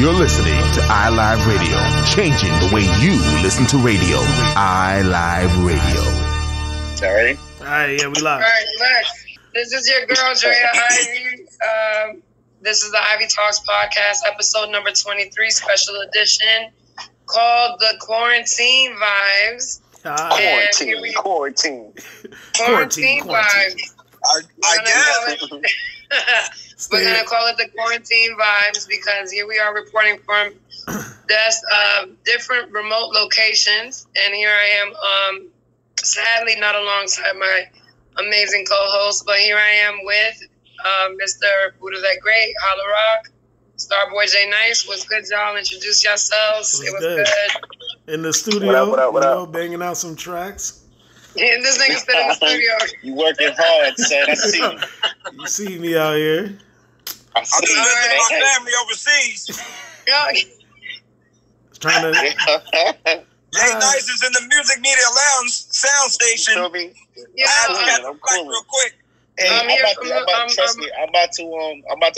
You're listening to iLive Radio, changing the way you listen to radio. iLive Radio. All ready? All right, yeah, we live. All right, Lex. This is your girl, Draya Ivy. This is the Ivy Talks podcast, episode number 23, special edition, called The Quarantine Vibes. Quarantine Vibes. I guess. We're going to call it the Quarantine Vibes because here we are reporting from different remote locations. And here I am, sadly not alongside my amazing co-host, but here I am with Mr. Buddha That Great, Holla Rock, Starboy J Nice. What's good, y'all? Introduce yourselves. It was good. In the studio, what up? Banging out some tracks. And this nigga's still in the studio. You working hard, son. I see you. You see me out here. I see you. My family overseas. Trying to. Jay Nice is in the Music Media Lounge sound station. Feel me? Yeah, I'm cool. Real quick. Hey, I'm about to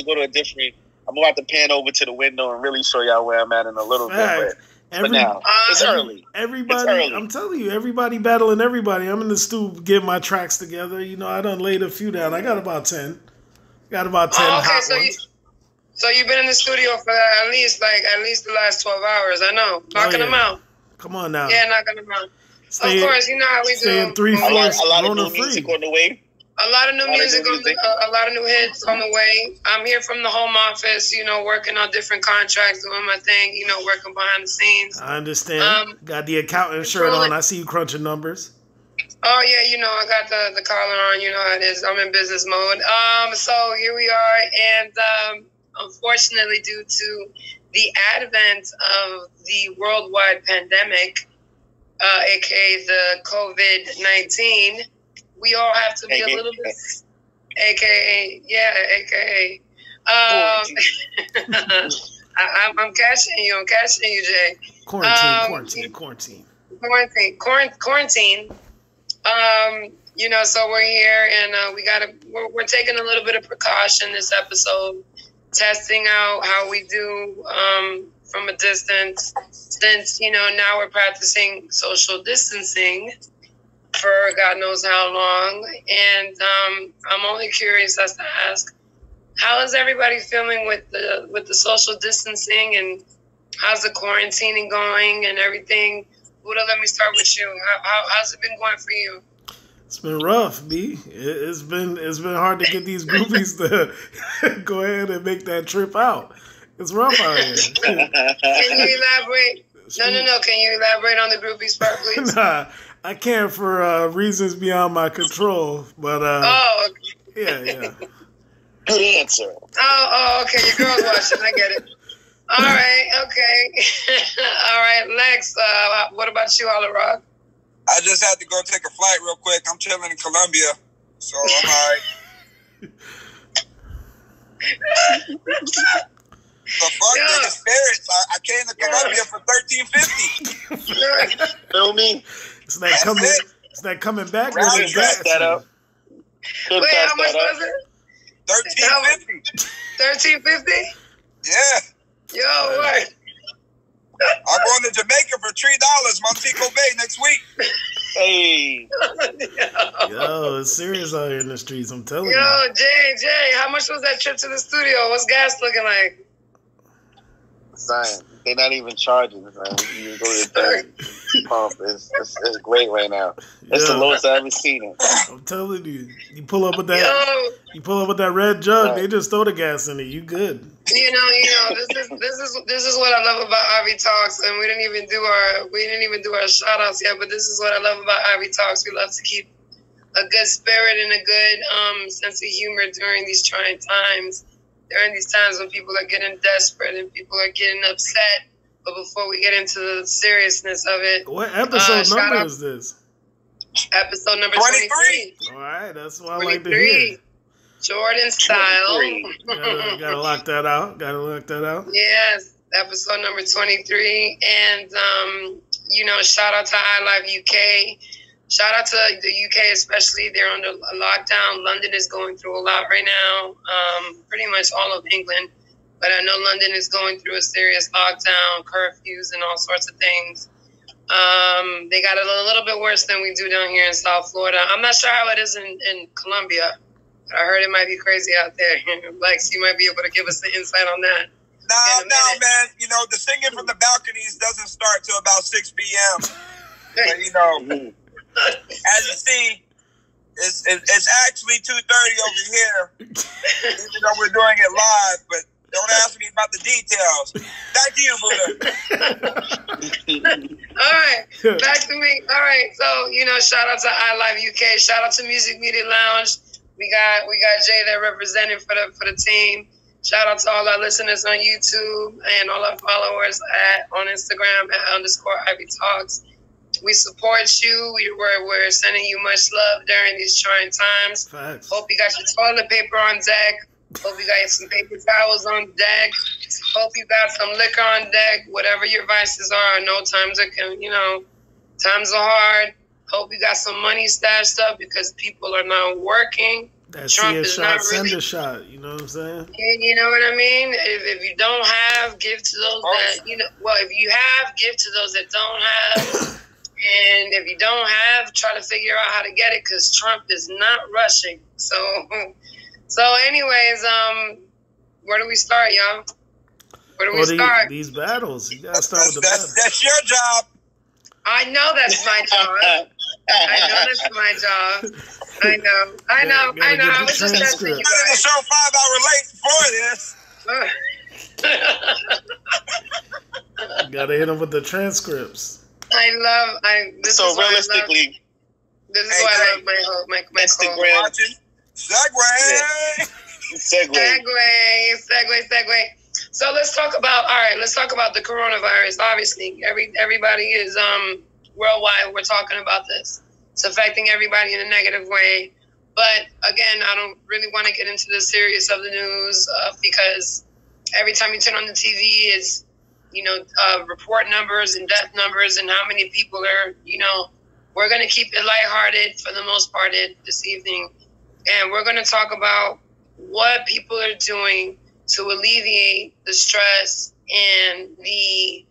go to a different. I'm about to pan over to the window and really show y'all where I'm at in a little bit. But now it's early. Everybody, I'm telling you, everybody battling everybody. I'm in the stoop getting my tracks together. You know, I done laid a few down. I got about 10. Hot ones. So you've been in the studio for at least the last 12 hours. I know, knocking them out. Come on now. Yeah, knocking them out. Of course, you know how we do. 3 floors. A lot of new music on the way. A lot of new music, a lot of new hits on the way. I'm here from the home office, you know, working on different contracts, doing my thing, you know, working behind the scenes. I understand. Got the accountant shirt on. I see you crunching numbers. Oh, yeah, you know, I got the collar on. You know how it is. I'm in business mode. So here we are. And unfortunately, due to the advent of the worldwide pandemic, a.k.a. the COVID-19, we all have to be a little bit, AKA. I'm catching you, Jay. Quarantine. You know, so we're here and we're taking a little bit of precaution this episode, testing out how we do from a distance, since, you know, now we're practicing social distancing for God knows how long. And I'm only curious as to ask, how is everybody feeling with the social distancing, and how's the quarantining going and everything? Buddha, let me start with you. How's it been going for you? It's been rough, B. It's been hard to get these groupies to go ahead and make that trip out. It's rough out here. Can you elaborate? No. Can you elaborate on the groupies part, please? Nah. I can't for reasons beyond my control, but yeah. Good answer. Oh, okay. Your girl's watching. I get it. All right. Okay. All right, Lex. What about you, Holla Rock? I just had to go take a flight real quick. I'm chilling in Colombia, so I'm all right. The fuck, nigga, spirits. I came to Colombia for $13.50. Feel me? It's that coming back. Couldn't pass that up. Wait, how much was it? $13.50. $13.50? Yeah. Yo, what? I'm going to Jamaica for $3, Montego Bay next week. Hey. Yo, it's serious out here in the streets, I'm telling you. Yo, Jay, how much was that trip to the studio? What's gas looking like? Son, they're not even charging. Man. You go to the pump. It's great right now. It's the lowest I've ever seen it. I'm telling you. You pull up with that red jug, they just throw the gas in it. You good. You know, this is what I love about Ivy Talks, and we didn't even do our shout outs yet, but this is what I love about Ivy Talks. We love to keep a good spirit and a good sense of humor during these trying times. During these times when people are getting desperate and people are getting upset. But before we get into the seriousness of it, what episode number is this? Episode number 23. All right, that's what I like to hear. Jordan style. Gotta lock that out. Yes, episode number 23. And, you know, shout out to iLive UK. Shout out to the UK, especially. They're under a lockdown. London is going through a lot right now. Pretty much all of England. but I know London is going through a serious lockdown, curfews, and all sorts of things. They got it a little bit worse than we do down here in South Florida. I'm not sure how it is in Colombia. I heard it might be crazy out there. Lex, you might be able to give us the insight on that. No, man. You know, the singing from the balconies doesn't start till about 6 p.m. But, you know, as you see, it's actually 2:30 over here, even though we're doing it live. But don't ask me about the details. Back to you, Buddha. All right, back to me. All right, so you know, shout out to iLive UK. Shout out to Music Media Lounge. We got Jay there representing for the team. Shout out to all our listeners on YouTube and all our followers on Instagram at _Ivy Talks. We support you. We're sending you much love during these trying times. Facts. Hope you got your toilet paper on deck. Hope you got some paper towels on deck. Hope you got some liquor on deck. Whatever your vices are, I know times are hard. Hope you got some money stashed up because people are not working. Trump is shot, not really, send a shot. You know what I'm saying? You know what I mean? If you don't have, give to those that, you know. Well, if you have, give to those that don't have. And if you don't have, try to figure out how to get it because Trump is not rushing. So anyways, where do we start, y'all? Where do we start? These battles. You gotta start with the battles. That's your job. I know that's my job. I know that's my job. I know. I was just asking you. I did the show 5 hours late before this. Gotta hit them with the transcripts. This is why I love my Instagram. Segue. So let's talk about the coronavirus. Obviously, everybody is worldwide. We're talking about this. It's affecting everybody in a negative way. But again, I don't really want to get into the serious of the news because every time you turn on the TV, it's report numbers and death numbers and how many people are. We're going to keep it lighthearted for the most part this evening, and we're going to talk about what people are doing to alleviate the stress and the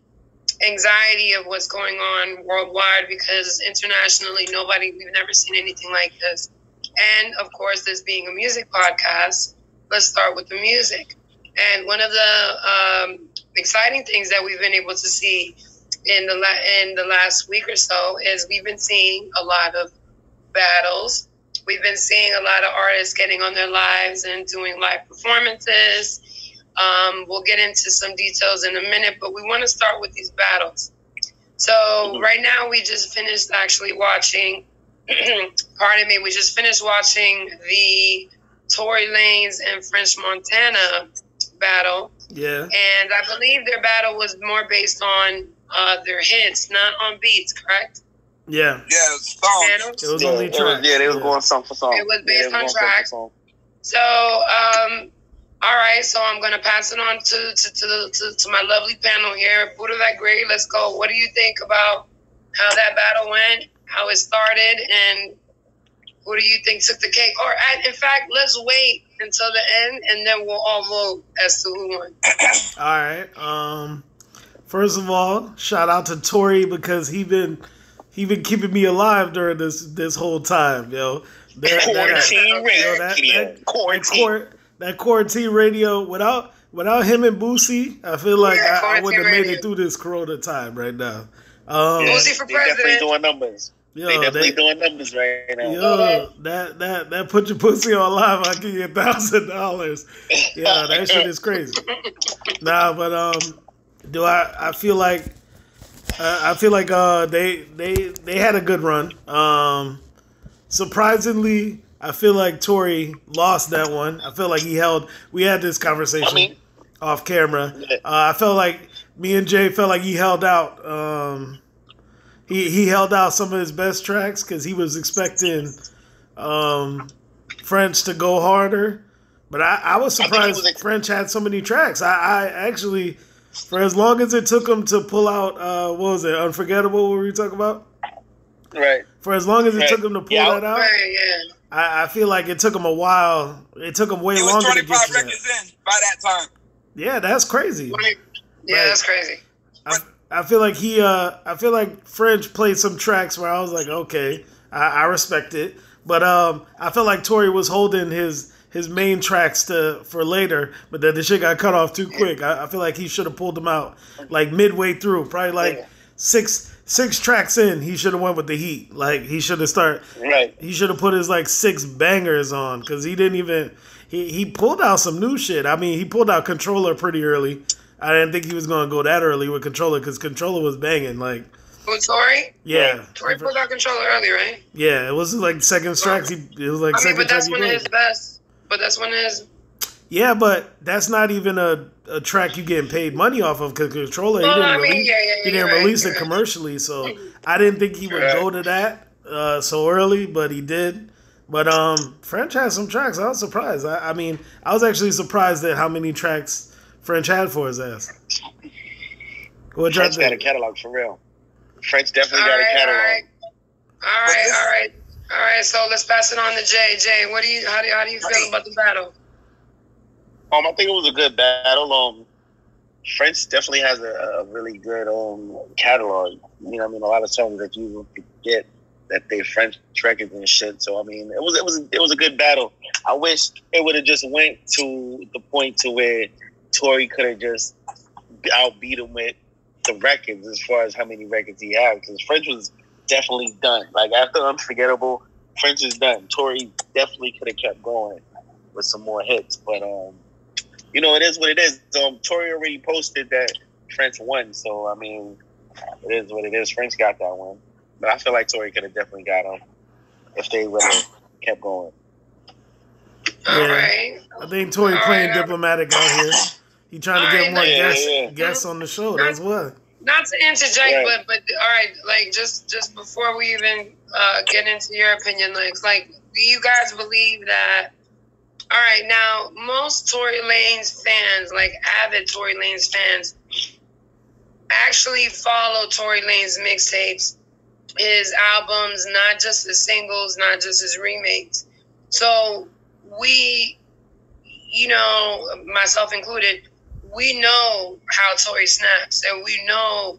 anxiety of what's going on worldwide, because internationally, we've never seen anything like this. And of course, this being a music podcast, let's start with the music. And one of the exciting things that we've been able to see in the last week or so is we've been seeing a lot of battles. We've been seeing a lot of artists getting on their lives and doing live performances. We'll get into some details in a minute, but we want to start with these battles. So right now we just finished actually watching, we just finished watching the Tory Lanez and French Montana battle. Yeah. And I believe their battle was more based on their hits, not on beats, correct? Yeah. Yeah, it was songs. It was only tracks. They was going song for song. It was based on tracks. So, all right, so I'm going to pass it on to my lovely panel here. Buddha that great, let's go. What do you think about how that battle went, how it started, and who do you think took the cake? Or, in fact, let's wait until the end, and then we'll all vote as to who won. All right. First of all, shout out to Tory because he been keeping me alive during this whole time, yo. That quarantine radio, without him and Boosie, I feel like I wouldn't have made it through this corona time right now. Boosie for president. Definitely doing numbers. They definitely doing numbers right now. Yo, that put your pussy on live, I'll give you $1,000. Yeah, that shit is crazy. Nah, but I feel like they had a good run. Surprisingly, I feel like Tory lost that one. I feel like we had this conversation off camera. I felt like me and Jay felt like he held out. He held out some of his best tracks because he was expecting French to go harder. But I was surprised French had so many tracks. I actually, for as long as it took him to pull out, what was it, Unforgettable, what were we talking about? Right. For as long as it took him to pull that out, yeah. I feel like it took him a while. It took him way longer to get to that. He was 25 records in by that time. Yeah, that's crazy. Yeah, that's crazy. I feel like I feel like French played some tracks where I was like, okay, I respect it. But I felt like Tory was holding his main tracks for later, but then the shit got cut off too quick. I feel like he should have pulled them out like midway through, probably like six tracks in. He should have went with the heat. Like he should have started. Right. He should have put his like 6 bangers on because he didn't even. He pulled out some new shit. I mean, he pulled out Controller pretty early. I didn't think he was going to go that early with Controller because Controller was banging. Like, who, Tory? Yeah. Tory pulled out Controller early, right? Yeah, it was like second tracks. It was like second. But that's one of his best. But that's one of his. Yeah, but that's not even a track you getting paid money off of because Controller he didn't release it commercially. So I didn't think he would go to that so early, but he did. But French had some tracks. I was surprised. I mean, I was actually surprised at how many tracks French had for his ass. French got a catalog for real. French definitely got a catalog. All right. So let's pass it on to Jay. Jay, how do you feel about the battle? I think it was a good battle. French definitely has a really good catalog. You know, I mean, a lot of songs that you forget that they French records and shit. So I mean, it was a good battle. I wish it would have just went to the point to where Tory could have just outbeat him with the records as far as how many records he had, because French was definitely done. Like after Unforgettable, French is done. Tory definitely could have kept going with some more hits, but you know, it is what it is. Tory already posted that French won, so I mean, it is what it is. French got that one. But I feel like Tory could have definitely got him if they would have kept going. Yeah, I think Tory playing diplomatic out here. He trying to get more guests on the show. That's what. Not to interject, but all right, like just before we even get into your opinion, like, do you guys believe that? All right, now most Tory Lanez fans, like avid Tory Lanez fans, actually follow Tory Lanez mixtapes, his albums, not just his singles, not just his remakes. So we, you know, myself included, we know how Tory snaps, and we know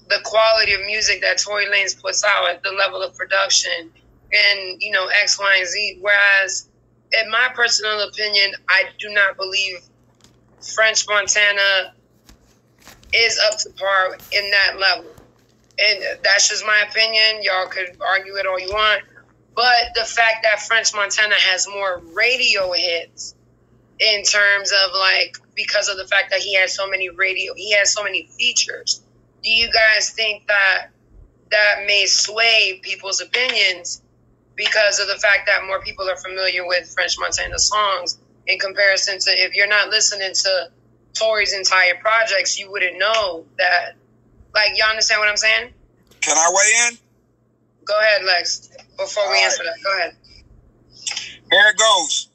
the quality of music that Tory Lanez puts out at the level of production and, you know, X, Y, and Z. Whereas, in my personal opinion, I do not believe French Montana is up to par in that level. And that's just my opinion. Y'all could argue it all you want. But the fact that French Montana has more radio hits in terms of like, because of the fact that he has so many features. Do you guys think that may sway people's opinions because of the fact that more people are familiar with French Montana songs in comparison to if you're not listening to Tory's entire projects, you wouldn't know that. Like, y'all understand what I'm saying? Can I weigh in? Go ahead, Lex. Before we answer that, go ahead. Here it goes.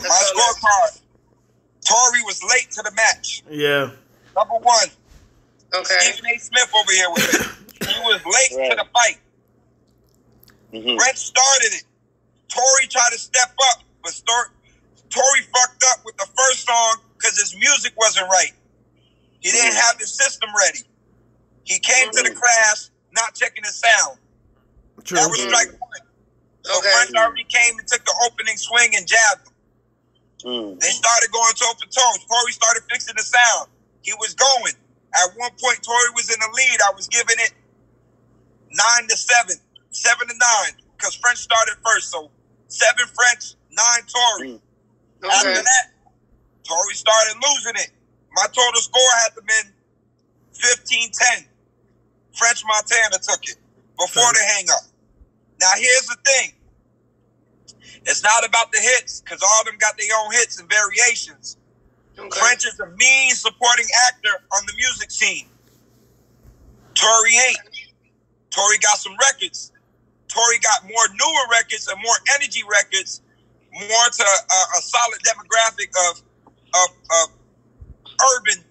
My scorecard. Tory was late to the match. Yeah. Number one. Okay. Stephen A. Smith over here with me. He was late to the fight. Mm-hmm. French started it. Tory tried to step up, but Tory fucked up with the first song because his music wasn't right. He didn't have his system ready. He came to the class not checking his sound. True. That was strike one. So French already came and took the opening swing and jabbed him. They started going toe for toe. Tory started fixing the sound. He was going. At one point, Tory was in the lead. I was giving it 9-7, 7-9, because French started first. So 7 French, 9 Tory. After that, Tory started losing it. My total score had to been 15-10. French Montana took it before the hang-up. Now, here's the thing. It's not about the hits, because all of them got their own hits and variations. French is a mean supporting actor on the music scene. Tory ain't. Tory got some records. Tory got more newer records and more energy records, more to a solid demographic of urban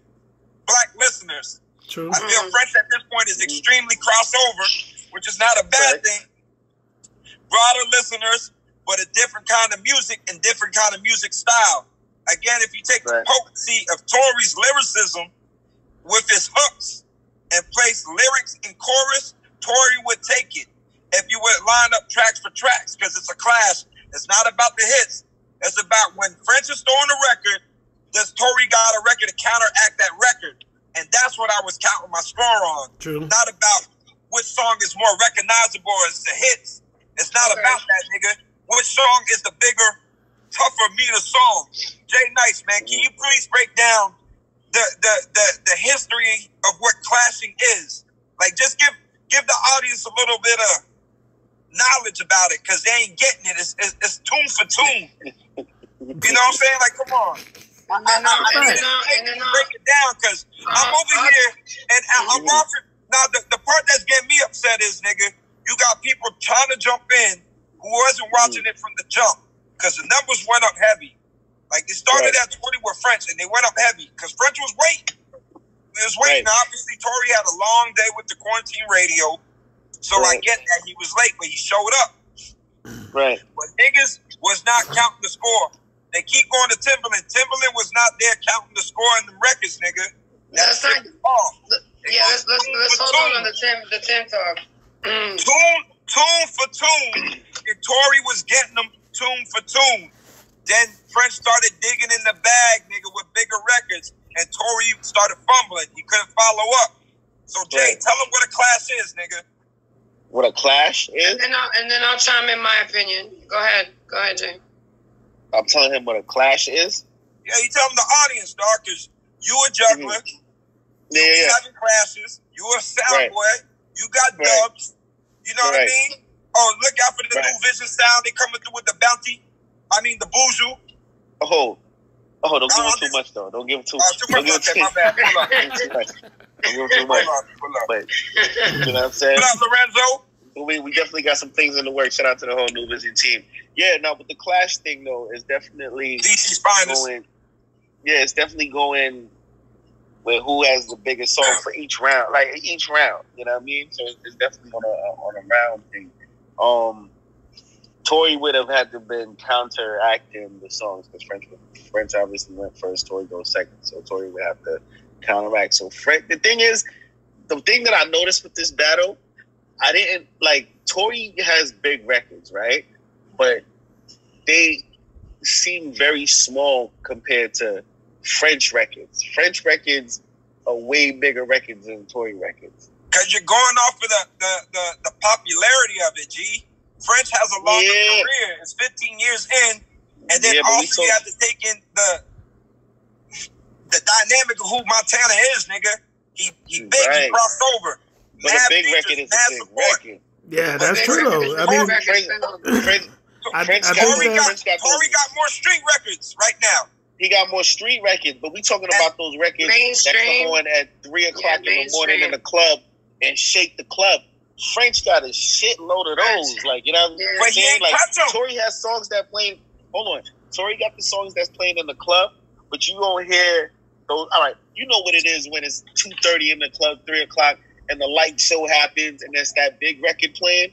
black listeners. True. I feel French at this point is extremely crossover, which is not a bad thing. Broader listeners, but a different kind of music and different kind of music style. Again, if you take the potency of Tory's lyricism with his hooks and place lyrics in chorus, Tory would take it. If you would line up tracks for tracks, because it's a clash. It's not about the hits. It's about when French is throwing a record, does Tory got a record to counteract that record? And that's what I was counting my score on. True. Not about which song is more recognizable as the hits. It's not about that, nigga. Which song is the bigger, tougher, meaner song? Jay Nice, man, can you please break down the history of what clashing is? Like, just give the audience a little bit of knowledge about it, because they ain't getting it. It's tune for tune. You know what I'm saying? Like, come on. I need to break it down, because I'm over here and I'm watching. Now, the part that's getting me upset is, nigga, you got people trying to jump in who wasn't watching it from the jump, because the numbers went up heavy. Like, they started at 20 with French, and they went up heavy, because French was waiting. He was waiting. Now, obviously, Tory had a long day with the quarantine radio, so I get that he was late, but he showed up. Right. But niggas was not counting the score. They keep going to Timberland. Timberland was not there counting the score in the records, nigga. That's not. Yeah, let's hold on the Tim talk. Tune for tune. And Tory was getting them tune for tune. Then French started digging in the bag, nigga, with bigger records, and Tory started fumbling. He couldn't follow up. So Jay, tell him what a clash is, nigga. What a clash is? And then I'll chime in my opinion. Go ahead, Jay. I'm telling him what a clash is? Yeah, you tell him the audience, dog, because you a juggler. You be having clashes. You a sound boy. You got dubs. You know what I mean? Oh, look out for the new Vision sound. They coming through with the bounty. I mean, the boozoo. Oh, don't give him too much, though. Don't give him too much. Don't give him too much. Don't give him too much. But, you know what I'm saying? What up, Lorenzo? We definitely got some things in the works. Shout out to the whole New Vision team. Yeah, no, but the Clash thing, though, is definitely DC's finest. It's definitely going with who has the biggest song for each round. Like, each round, you know what I mean? So it's definitely on a round thing. Tory would have had to been counteracting the songs, because French obviously went first, Tory goes second, so Tory would have to counteract. So the thing that I noticed with this battle, I didn't like, Tory has big records, right? But they seem very small compared to French records. French records are way bigger records than Tory records. Because you're going off of the popularity of it, G. French has a longer career. It's 15 years in. And then also you have to take in the dynamic of who Montana is, nigga. He big, he crossed over. But a big record is a big record. Yeah, that's true, though. I mean, Tory got more street records right now. He got more street records, but we talking about those records that come on at 3 o'clock in the morning in the club and shake the club. French got a shitload of those. Like, you know what I'm saying? Like, Tory has songs that playing. Hold on. Tory got the songs that's playing in the club, but you don't hear those. All right, you know what it is when it's 2:30 in the club, 3 o'clock, and the light show happens, and there's that big record playing.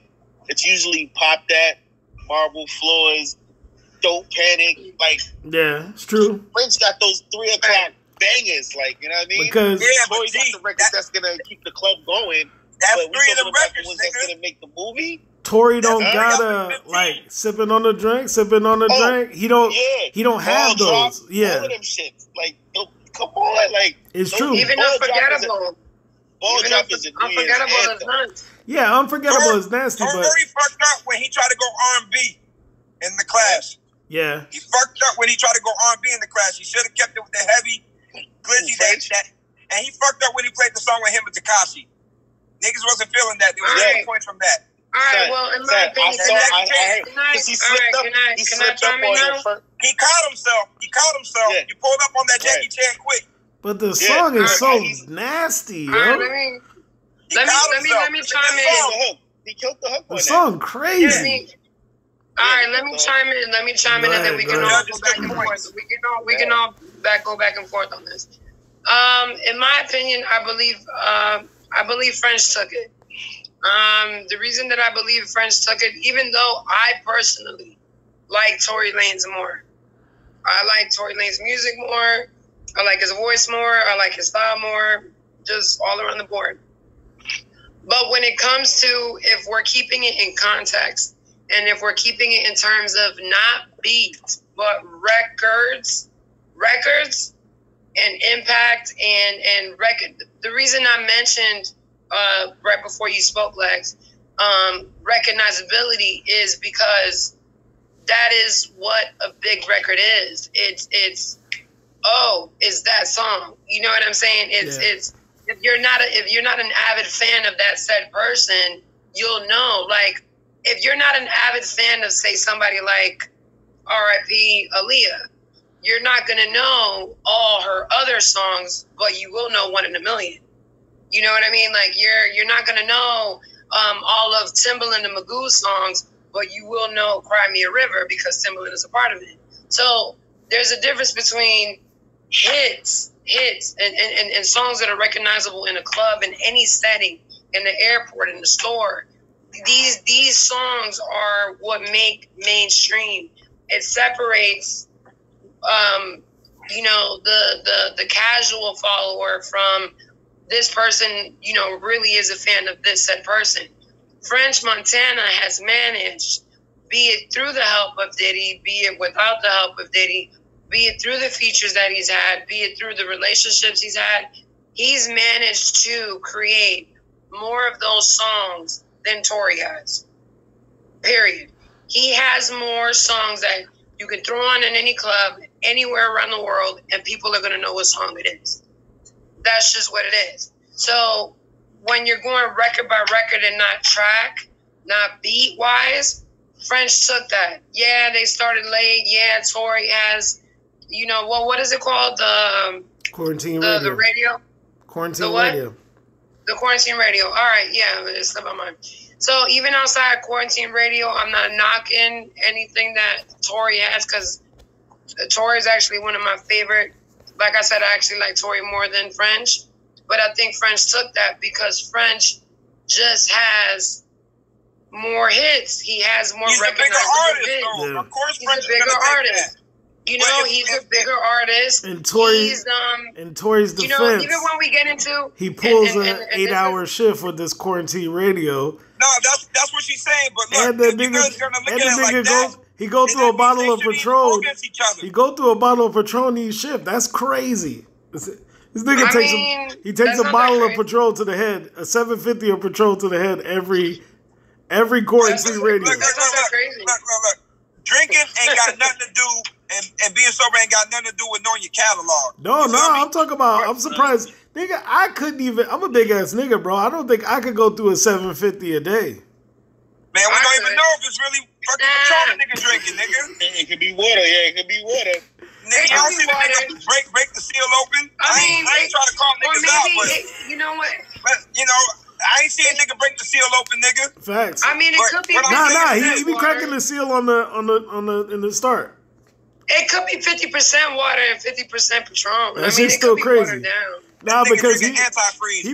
It's usually Pop That, Marble Floors, Don't Panic. Like, yeah, it's true. French got those 3 o'clock bangers. Like, you know what I mean? Because Tory got the record that's gonna keep the club going. That's 3 of the records, that's gonna make the movie. Tory don't gotta like sipping on the drink. He don't have those. All of them shits. Like, come on, like it's true. Even Unforgettable. Unforgettable is nice. Yeah, Unforgettable is nasty. But Tory fucked up when he tried to go R&B in the Clash. Yeah, he fucked up when he tried to go R&B in the Clash. He should have kept it with the heavy, glitzy that. And he fucked up when he played the song with him and Tekashi. Niggas wasn't feeling that. There was no point from that. All right, well, in my opinion, can I chime in now? He caught himself. Yeah. He pulled up on that Jackie Chan quick. But the song is so nasty, yo. Let me chime in. He killed the hook. The song crazy. All right, let me chime in, and then we can all go back and forth. We can all go back and forth on this. In my opinion, I believe French took it. The reason that I believe French took it, even though I personally like Tory Lanez more, I like Tory Lanez music more. I like his voice more. I like his style more. Just all around the board. But when it comes to if we're keeping it in context and if we're keeping it in terms of not beats, but records and impact and record. The reason I mentioned right before you spoke, Lex, recognizability is because that is what a big record is. It's that song. You know what I'm saying? It's if you're not an avid fan of that said person, you'll know. Like if you're not an avid fan of say somebody like R.I.P. Aaliyah, you're not gonna know all her other songs, but you will know One in a Million. You know what I mean? Like you're not gonna know all of Timbaland and Magoo's songs, but you will know Cry Me a River because Timbaland is a part of it. So there's a difference between hits and songs that are recognizable in a club, in any setting, in the airport, in the store. These songs are what make mainstream. It separates the casual follower from this person, really is a fan of this said person. French Montana has managed, be it through the help of Diddy, be it without the help of Diddy, be it through the features that he's had, be it through the relationships he's had, he's managed to create more of those songs than Tory has. Period. He has more songs that you can throw on in any club, anywhere around the world, and people are going to know what song it is. That's just what it is. So when you're going record by record and not track, not beat-wise, French took that. Yeah, they started late. Yeah, Tory has, what is it called? The Quarantine Radio. The radio? Quarantine Radio. The Quarantine Radio. All right, yeah, it's slipped my mind. So even outside Quarantine Radio, I'm not knocking anything that Tory has because Tory is actually one of my favorite. Like I said, I actually like Tory more than French. But I think French took that because French just has more hits. He has more recognizable hits. Yeah. Of course, he's a bigger artist. He's a bigger artist. And Tory's defense, even when we get into he pulls an 8-hour shift with this Quarantine Radio. No, that's what she's saying. But look, you guys gonna look at it like that. He go through a bottle of Patron. He go through a bottle of Patron each shift. That's crazy. This nigga takes a bottle of Patron to the head, a 750 of Patron to the head every Quarantine Radio. Look. Drinking ain't got nothing to do, and being sober ain't got nothing to do with knowing your catalog. No, I'm talking about. I'm surprised, nigga. I couldn't even. I'm a big ass nigga, bro. I don't think I could go through a 750 a day. Man, we don't even know if it's really fucking Patron a nigga drinking, nigga. It could be water. Yeah, it could be water. Nigga, y'all see the nigga break the seal open? I ain't trying to call niggas out, but you know what? But I ain't seen a nigga break the seal open, nigga. Facts. I mean, it could be. He be cracking the seal on the in the start. It could be 50% water and 50% Patron. That shit's still crazy. Nah, because he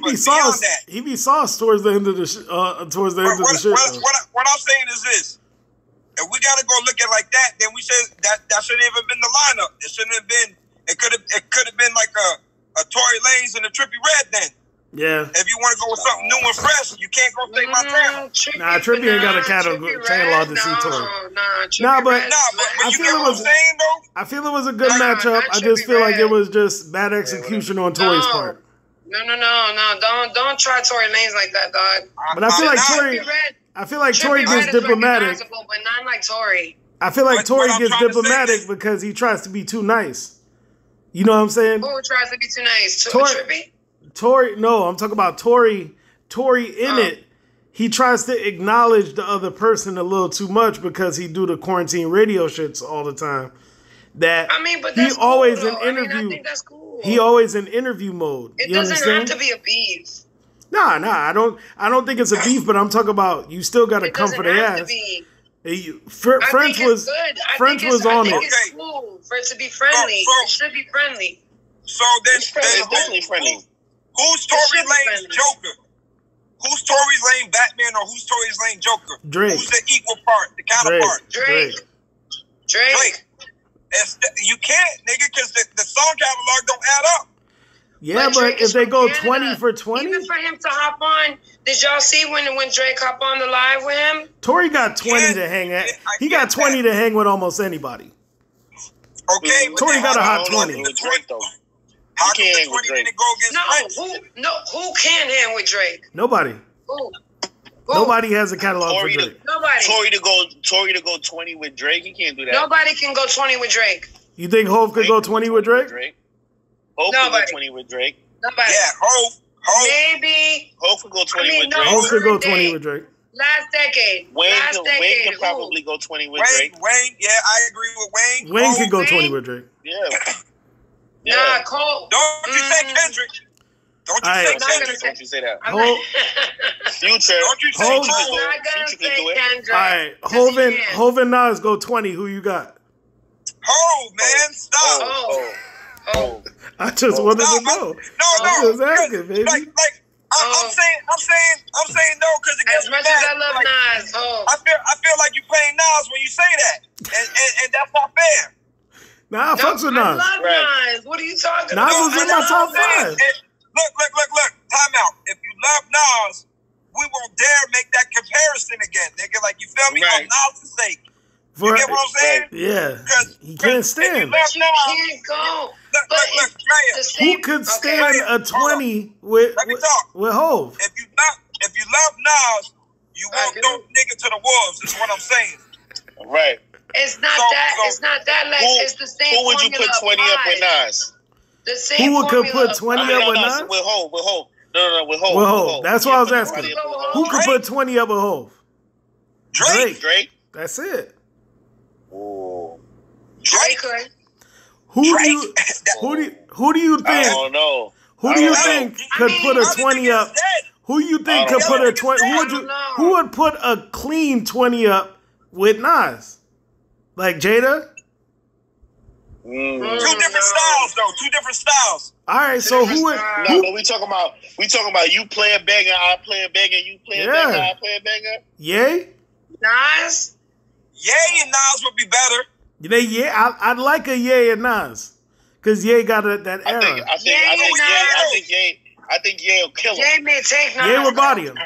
be sauced. He be sauced towards the end of the shit. What I'm saying is this: if we gotta go look at it like that, then we said that shouldn't even been the lineup. It shouldn't have been. It could have been like a Tory Lanez and a Trippie Redd then. Yeah. If you want to go with something new and fresh, you can't go take Montana. Nah, Trippie ain't got a catalog to see Tory. But you get what I'm saying though. I feel it was a good matchup. I just feel like it was just bad execution on Tory's part. No. Don't try Tory Lanez like that, dog. But I feel like Tory gets diplomatic. But not like Tory. I feel like Tory gets diplomatic because he tries to be too nice. You know what I'm saying? Who tries to be too nice? Trippie? Tory, no, I'm talking about Tory in it. He tries to acknowledge the other person a little too much because he do the Quarantine Radio shits all the time. But that's always in interview. I think that's cool. He always in interview mode. It doesn't have to be a beef. Nah, I don't think it's a beef, but I'm talking about you still got to come for the ass. French was on it. It's cool for it to be friendly. It should be friendly. So then, definitely friendly. Who's Tory Lane's Joker? Who's Tory Lane Batman or who's Tory Lane Joker? Drake. Who's the equal part, the counterpart? Drake. You can't, nigga, because the song catalog don't add up. Yeah, but if they go 20 for 20, even for him to hop on, did y'all see when Drake hop on the live with him? Tory got 20 to hang at. He got 20 to hang with almost anybody. Okay, Tory got a hot 20. With Drake though. How come the 20 didn't go against Prince? Who can hang with Drake? Nobody. Who? Nobody has a catalog for Drake. Nobody. Tory to go 20 with Drake. He can't do that. Nobody can go 20 with Drake. You think Hov could go 20 with Drake? Hov could go 20 with Drake. Nobody. Yeah, Hov. Maybe. Hov could go 20 with Drake. Hov could go 20 with Drake. Last decade. Wayne could probably go 20 with Drake. Wayne, yeah, I agree with Wayne. Wayne could go 20 with Drake. Yeah. Nah, Cole. Don't you say Kendrick. Don't you say that. Future. Don't you say I'm not gonna say Kendrick. All right, Hov and Nas go 20. Who you got? Hov, man, stop. I just wanted to know. No. I'm just asking, baby. I'm saying no because it gets as much as I love Nas. I feel like you playing Nas when you say that, and that's not fair. Nah, I fucks with Nas. I love Nas. What are you talking about? Nas was in my top 5. Look. Time out. If you love Nas, we won't dare make that comparison again, nigga. Like, you feel me? On Nas' sake. You get what I'm saying? Yeah. He can't stand. But you can't go. Look, who could stand a 20 with Hov? If you love Nas, you won't go nigga to the wolves. Is what I'm saying. Right. It's not that. It's not that. Like it's the same. Who would you put 20 up with Nas? The same. Who could put 20 up with Nas? With Hov. No, with Hov. With Hov. That's what I was asking. Who could put 20 up with Hov? Drake. That's it. Oh. Drake. Who do you think? I don't know. Who do you think could put a 20 up? Who you think could put a 20? Who would put a clean 20 up with Nas? Like Jada? Two different styles, though. Two different styles. All right, so who would? No, but we talking about you play a banger, I play a banger, you play a banger, I play a banger. Ye? Nas? Ye and Nas would be better. I'd like a Ye and Nas, cause Ye got that era. I think Ye will kill him. Ye may take Nas. Ye will body him.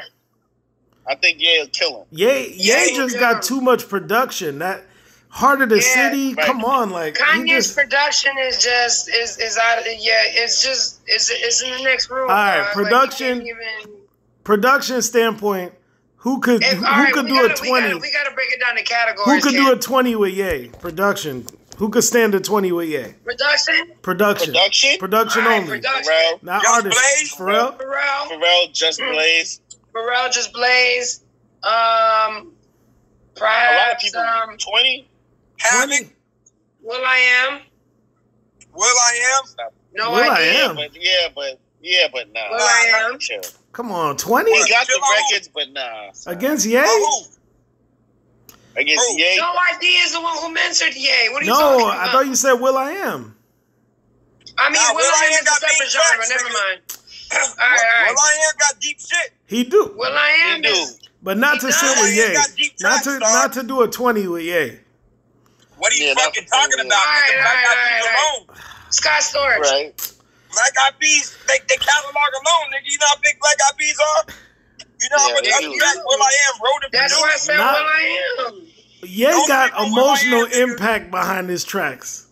I think Ye will kill him. Ye just got too much production. That Heart of the City. Right. Come on, like Kanye's production is out of it's in the next room. All right, production standpoint. Who could do a 20? We gotta break it down to categories. Who could do a 20 with Ye? Production. Who could stand a 20 with Ye? Production only. Pharrell. Not Just artists. Blaze. Pharrell, Just Blaze. Pharrell, Just Blaze. Perhaps, a lot of people 20. Havoc. Will I Am. No idea. But nah. Will I Am. Chill. Come on, 20? He got the records, but nah. Against Ye? Against Ye? No Idea is the one who mentored Ye. What are you talking about? I thought you said Will I Am. I mean, Will I Am is a separate genre. Never mind. All right. Will I Am got deep shit. He do. Will I Am but not to sit with Ye. Not to do a 20 with Ye. What are you fucking talking about? All right. Scott Storch. Right. Black Eyed Peas, they catalog alone, nigga. You know how big Black Eyed Peas are? You know how much tracks Will I Am wrote and That's why I said Will I Am. Ye got emotional impact behind his tracks.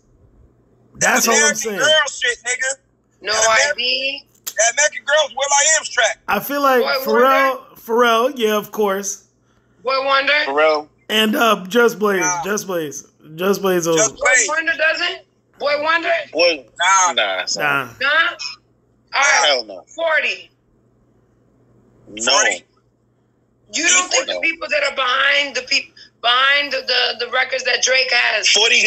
That's all I'm saying. Girl shit, nigga. No idea. That American Girl's Will I Am's track. I feel like Pharrell, yeah, of course. Boy Wonder. Pharrell. And Just Blaze. Just Blaze. Boy Wonder doesn't? Boy Wonder? Nah. All right. Hell no. 40. No. 40. You don't think the people that are behind the records that Drake has? 40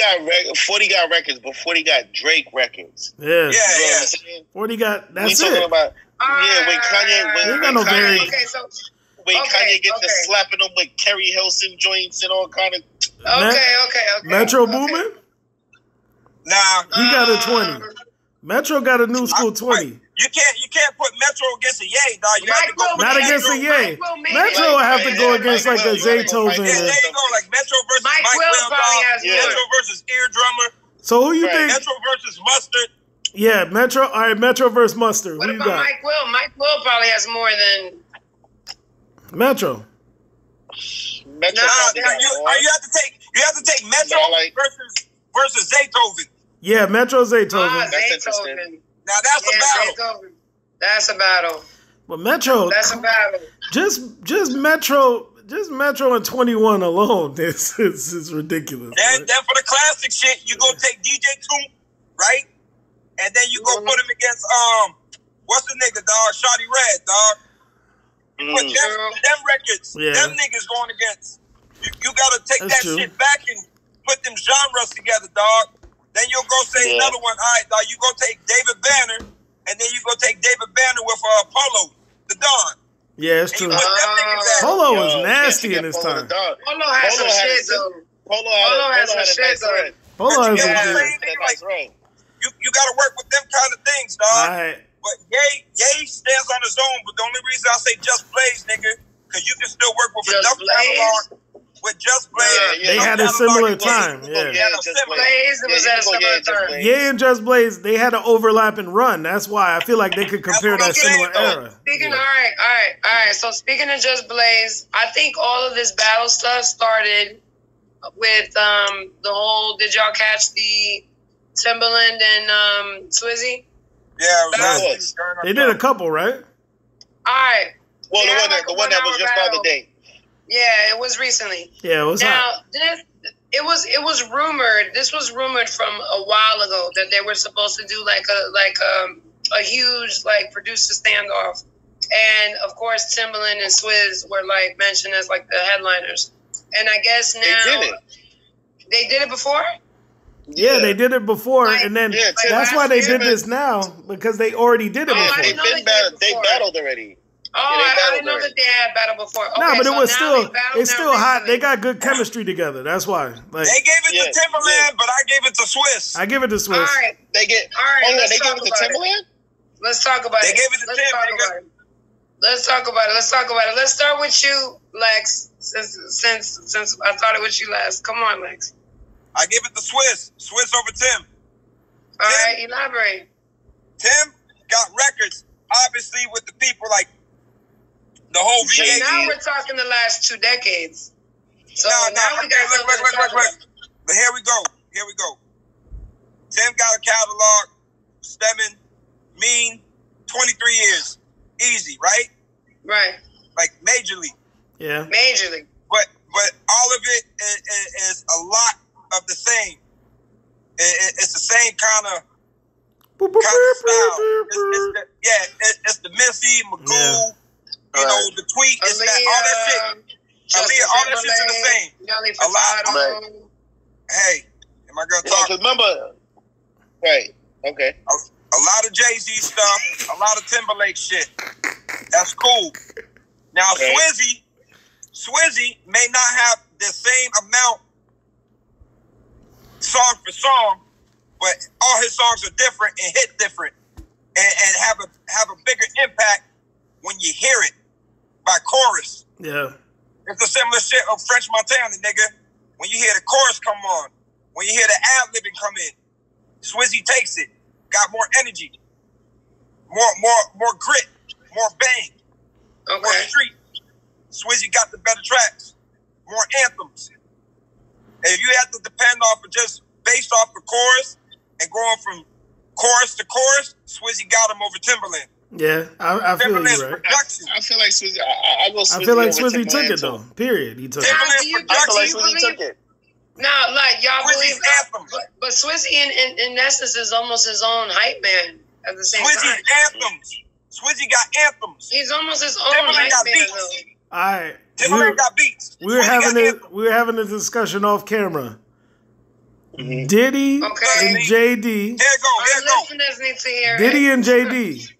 got records, but 40 got Drake records. Yeah. You know what I'm saying? 40 got, that's we it. Talking about, when Kanye, when Kanye gets to slapping them with Kerry Hilson joints and all kind of. Okay. Metro Boomin? Nah. He got a 20. Metro got a new school 20. You can't put Metro against a Ye, dog. You have to go not against a Ye. Metro will have to go against like a Zaytoven. Yeah, there you go. Like Metro versus Mike Will, dog. Metro versus Eardrummer. So who you think? Metro versus Mustard. Yeah, Metro. All right, Metro versus Mustard. What who you about got? Mike Will? Mike Will probably has more than Metro. Metro. You have to take Metro versus Zaytoven. Yeah, Metro Zaytoven. That's interesting. Now that's a battle. Zaytoven. That's a battle. But Metro. That's a battle. Just Metro and 21 alone is ridiculous. Then for the classic shit, you go take DJ Toon, right? And then you go put him against what's the nigga, dog? Shawty Red, dog. You put them records, them niggas going against. You gotta take that shit back and put them genres together, dog. Then you'll go say another one. All right, dog. You go take David Banner, and then you go take David Banner with Polo, the Don. Yeah, it's true. Polo was nasty in his time. Polo has some shit, though. Polo has some shit, though. Polo has some shit. You got to work with them kind of things, dog. Right. But Ye stands on his own. But the only reason I say Just Blaze, nigga, because you can still work with enough catalog. With Just Blaze, they had a similar time. Blaze was at a similar time. Yeah, and Just Blaze, they had an overlapping run. That's why I feel like they could compare that similar era. Speaking, all right. So speaking of Just Blaze, I think all of this battle stuff started with the whole. Did y'all catch the Timbaland and Swizzy? Yeah, they did a couple, right? All right. Well, the one that was just the other day. Yeah, it was recently. Yeah, it was. It was rumored. This was rumored from a while ago that they were supposed to do like a huge like producer standoff, and of course Timbaland and Swizz were like mentioned as like the headliners. And I guess now they did it before. Yeah, they did it before, and then that's why they did this now because they already did it before. They battled already. Oh, I didn't know that they had battle before. Okay, no, but it was it's still hot. They got good chemistry together. That's why. Like, they gave it to Timbaland, but I gave it to Swizz. I give it to Swizz. All right. They gave it to Timbaland? Let's talk about it. They gave it to Tim. Let's talk about it. Let's start with you, Lex, since I started with you last. Come on, Lex. I give it to Swizz. Swizz over Tim. All right, elaborate. Tim got records, obviously, with the people like the whole VA. Now we're talking the last 2 decades. So now we got look. But here we go. Tim got a catalog, stemming, mean, 23 years. Easy, right? Right. Like majorly. Yeah. Majorly. But all of it is a lot of the same. It's the same kind of style. It's the Missy, Magoo, you know, the tweet, it's that, all that shit. Aaliyah, all that shit's the same. A lot of, hey, am I gonna talk? Remember, right? Okay. A lot of Jay-Z stuff, a lot of Timberlake shit. That's cool. Now, Swizzy may not have the same amount song for song, but all his songs are different and hit different, and have a bigger impact when you hear it by chorus. Yeah. It's the similar shit of French Montana, nigga. When you hear the chorus come on, when you hear the ad-libbing come in, Swizzy takes it, got more energy, more grit, more bang, more street. Swizzy got the better tracks, more anthems. If you have to depend off of just based off the chorus and going from chorus to chorus, Swizzy got him over Timbaland. Yeah, I feel you, right? I feel like Swizzy. I go Swizzy. I feel like Swizzy took it though. Period. He took it. I feel like Swizzy took it. No, like y'all Swizzy's believe, but Swizzy in essence is almost his own hype man at the same Swizzy's time. anthems. Swizzy got anthems. He's almost his own Timbaland hype got man. beats. All right. Timbaland got beats. We were having a discussion off camera. Mm-hmm. Diddy and JD. Here you go. Listeners need to hear Diddy it. and JD.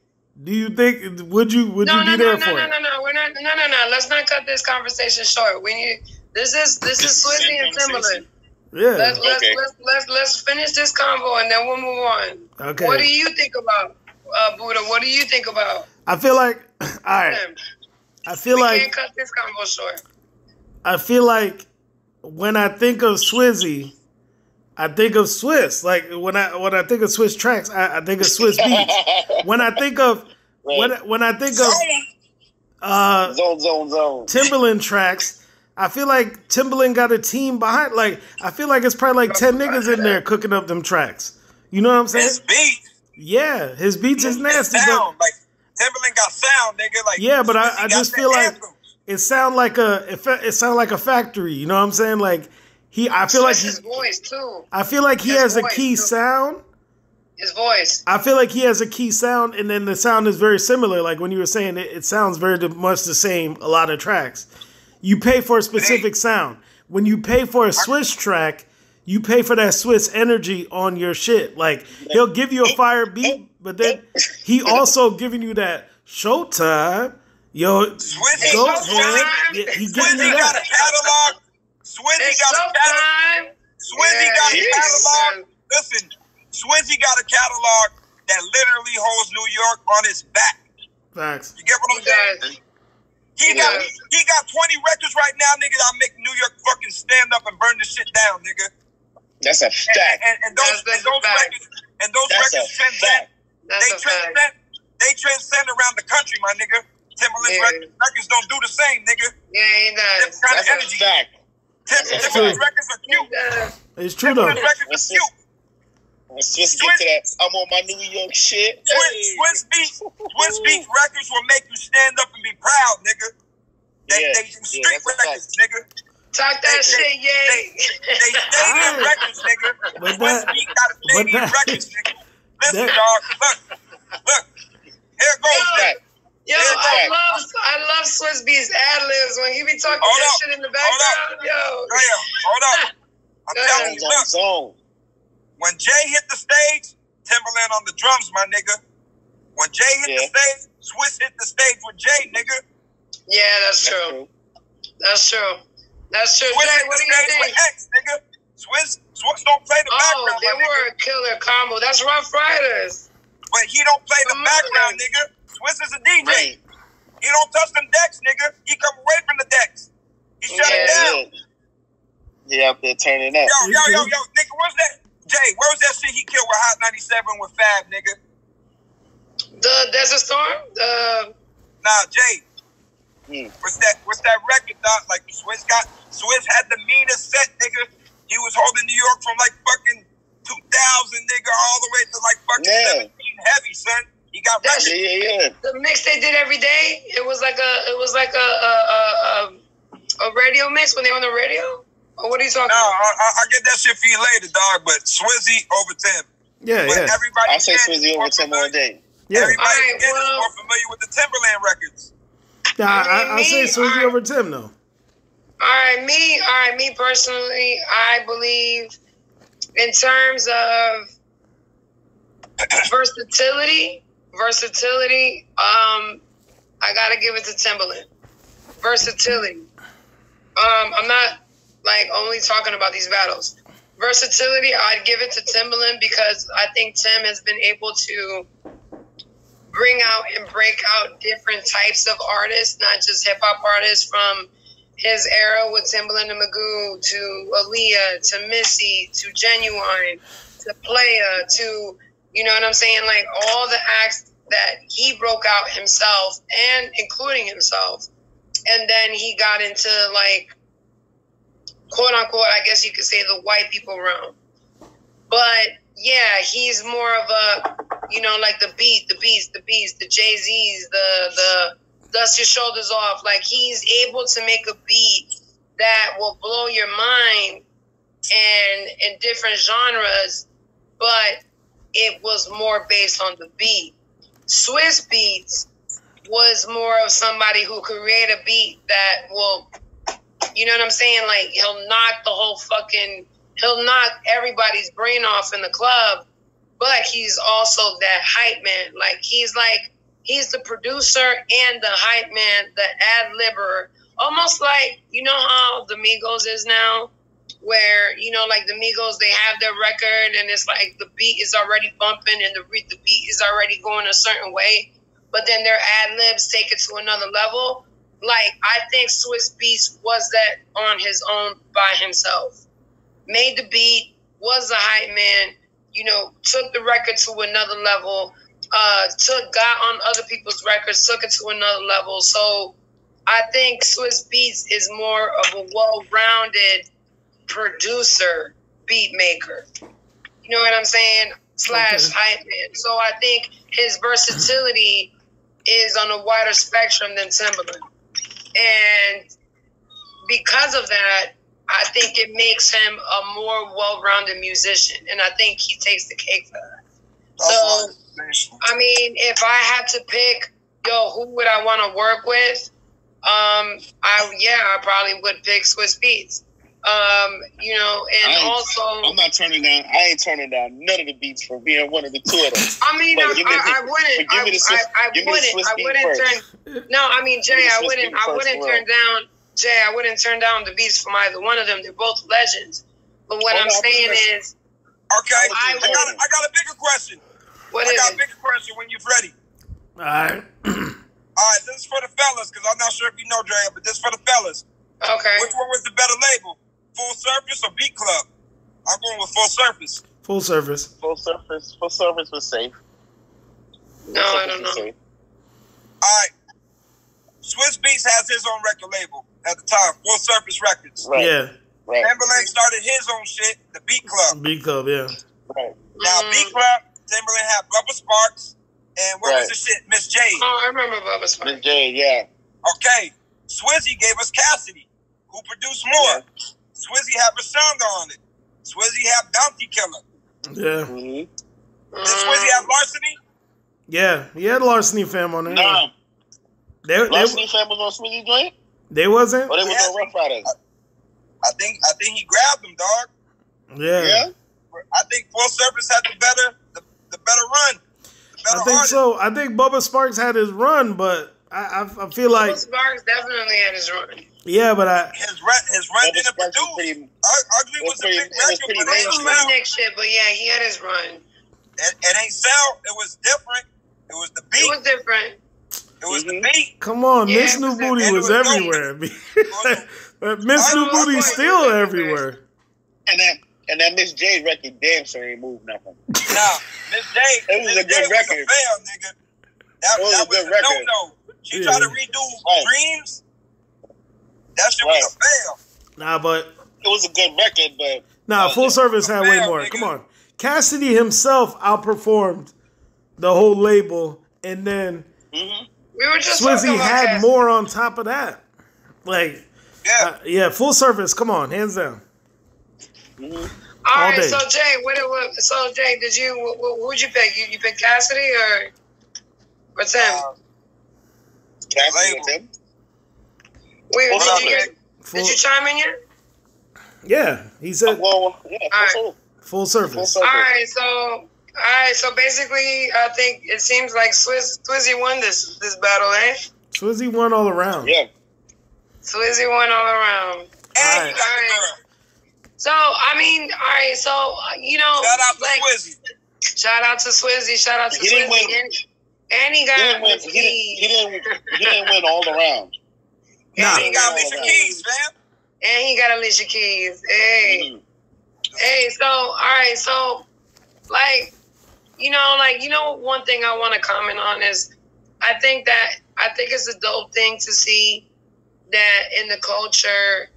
Do you think would you be there for it? No. We're not. No. Let's not cut this conversation short. We need. This is Swizzy and Timbaland. Yeah. Let's finish this convo and then we'll move on. Okay. What do you think about Buddha? What do you think about? I feel like all right. I feel we like can't cut this convo short. I feel like when I think of Swizzy, I think of Swiss. Like when I think of Swiss tracks, I think of Swiss beats. When I think of when I think of zone. Timberland tracks, I feel like Timberland got a team behind. Like I feel like it's probably like 10 niggas in there cooking up them tracks. You know what I'm saying? His beats. Yeah, his beats is nasty. Sound, like Timberland got sound, nigga. Like yeah, but I just feel like it sound like a factory. You know what I'm saying? Like I feel like his voice too. I feel like he has a key sound. His voice. I feel like he has a key sound, and then the sound is very similar. Like when you were saying, it sounds very much the same. A lot of tracks, you pay for a specific sound. When you pay for a Swiss track, you pay for that Swiss energy on your shit. Like he'll give you a fire beat, but then he also giving you that showtime. Yo, Swizzy, go ahead. Yeah, he giving you got that. a catalog. Swizzy got a catalog. Swizzy got a catalog. Listen, Swizzy got a catalog that literally holds New York on its back. Facts. You get what I'm saying? He got 20 records right now, nigga. I'll make New York fucking stand up and burn this shit down, nigga. That's a fact. And those records transcend. They transcend around the country, my nigga. Timberland's records don't do the same, nigga. Yeah, he does. Kind That's of a energy. fact. Timberland's records are cute. It's true though. Timberland's records are cute. When Swiss get to that, I'm on my New York shit. Swiss Beats records will make you stand up and be proud, nigga. They street records, nigga. Talk that shit, yay. They stadium records, nigga. Swiss Beats got a stadium records, nigga. Listen, dog. Look. Here goes that. Yo, I love Swiss Beats ad-libs when he be talking that shit in the background. Yo. Hold up. I'm telling you, look. When Jay hit the stage, Timberland on the drums, my nigga. When Jay hit the stage, Swiss hit the stage with Jay, nigga. Yeah, that's true. That's true. Swiss Jay, hit what the do you stage think? with X, nigga. Swiss don't play the background, they my were nigga. a killer combo. That's Rough Riders. But he don't play the background, nigga. Swiss is a DJ. Right. He don't touch them decks, nigga. He come away from the decks. He shut it down. He out there turning up. Yo, nigga, where's that? Jay, where was that shit he killed with Hot 97 with Fab, nigga? The Desert Storm? Nah, Jay. What's that record, dog? Like Swiss had the meanest set, nigga. He was holding New York from like fucking 2000, nigga, all the way to like fucking 17 heavy, son. He got records. Yeah. The mix they did every day. It was like a radio mix when they were on the radio. Or what are you talking about? I'll get that shit for you later, dog. But Swizzy over Tim. Yeah. Everybody I say Swizzy over Tim all day. Yeah. Everybody is more familiar with the Timberland records. I say Swizzy over Tim though. All right, me personally, I believe in terms of versatility, I gotta give it to Timberland. Versatility. I'm not like only talking about these battles. Versatility, I'd give it to Timberland because I think Tim has been able to bring out and break out different types of artists, not just hip hop artists, from his era with Timberland and Magoo to Aaliyah to Missy to Genuine to Playa to, you know what I'm saying? Like all the acts that he broke out himself and including himself. And then he got into like, quote unquote, I guess you could say the white people realm. But yeah, he's more of a, you know, like the beats, the Jay-Z's, the dust your shoulders off. Like he's able to make a beat that will blow your mind and in different genres, but it was more based on the beat. Swiss Beats was more of somebody who create a beat that will, you know what I'm saying? Like he'll knock everybody's brain off in the club, but he's also that hype man. He's the producer and the hype man, the ad-libber. Almost like, you know how the Migos is now? Where, you know, like the Migos, they have their record and it's like the beat is already bumping and the beat is already going a certain way, but then their ad-libs take it to another level. Like, I think Swiss Beats was that on his own by himself. Made the beat, was a hype man, you know, took the record to another level, got on other people's records, took it to another level. So I think Swiss Beats is more of a well-rounded producer, beat maker. You know what I'm saying? / hype man. So I think his versatility is on a wider spectrum than Timbaland. And because of that, I think it makes him a more well-rounded musician. And I think he takes the cake for that. So, I mean, if I had to pick, who would I want to work with? I probably would pick Swiss Beats. You know, and I'm not turning down. I ain't turning down none of the beats for being one of the two of them. I mean, I wouldn't. I wouldn't turn. No, I mean, Jay, I wouldn't turn down the beats from either one of them. They're both legends. But what I'm saying is, okay, I got a bigger question. I got a bigger question when you're ready. All right. All right, this is for the fellas, because I'm not sure if you know, Draya, but this is for the fellas. Okay. Which one was the better label? Full Surface or Beat Club? I'm going with Full Surface. Full Surface. Full Surface was safe. No, I don't know. All right. Swiss Beats has his own record label at the time, Full Surface Records. Right. Yeah. Right. Timbaland started his own shit, the Beat Club. Beat Club, yeah. Right. Now, Beat Club, Timbaland had Bubba Sparks, and what was the shit? Miss Jade. Oh, I remember Bubba Sparks. Miss Jade, yeah. Okay. Swizzy gave us Cassidy, who produced more. Yeah. Swizzy had Basonga on it. Swizzy had Bounty Killer. Yeah. Mm-hmm. Did Swizzy have Larceny? Yeah, he had Larceny Fam on there. No. Larceny Fam was on Swizzy joint? They wasn't? Or they was on Rough Riders? I think he grabbed them, dog. Yeah. I think Full Surface had the better run. I think so. I think Bubba Sparks had his run, but I feel like Bubba Sparks definitely had his run. Yeah, but his run didn't produce. Ugly was a big record, but it ain't sell. Next shit, but yeah, he had his run. It ain't sell. It was different. It was the beat. It was different. It was the beat. Come on, Miss New Booty was everywhere. Miss New Booty still everywhere. And that Miss J record, damn sure ain't moved nothing. Nah, Miss J. It was a good record. Fail, nigga. That was a good record. No. She tried to redo Dreams. That shit was a fail. Nah, but it was a good record, but Full Service had way more. Nigga. Come on, Cassidy himself outperformed the whole label, and then we were just Swizzy had more on top of that. Like, Full Service. Come on, hands down. All right, so Jay, did you? Who'd you pick? You pick Cassidy or Tim? Cassidy or Tim? Wait, did you chime in yet? Yeah, he said. Full Surface. All right, so basically, I think it seems like Swizzy won this battle, eh? Swizzy won all around. Yeah. Swizzy won all around. And you got the girl. So, I mean, all right, so, you know. Shout out to Swizzy. Shout out to Swizzy. Shout out to Swizzy. And he got he didn't win all around. Nah, he got Alicia Keys, fam. And he got Alicia Keys. Hey. Hey, so, all right, so, one thing I want to comment on is I think it's a dope thing to see that in the culture,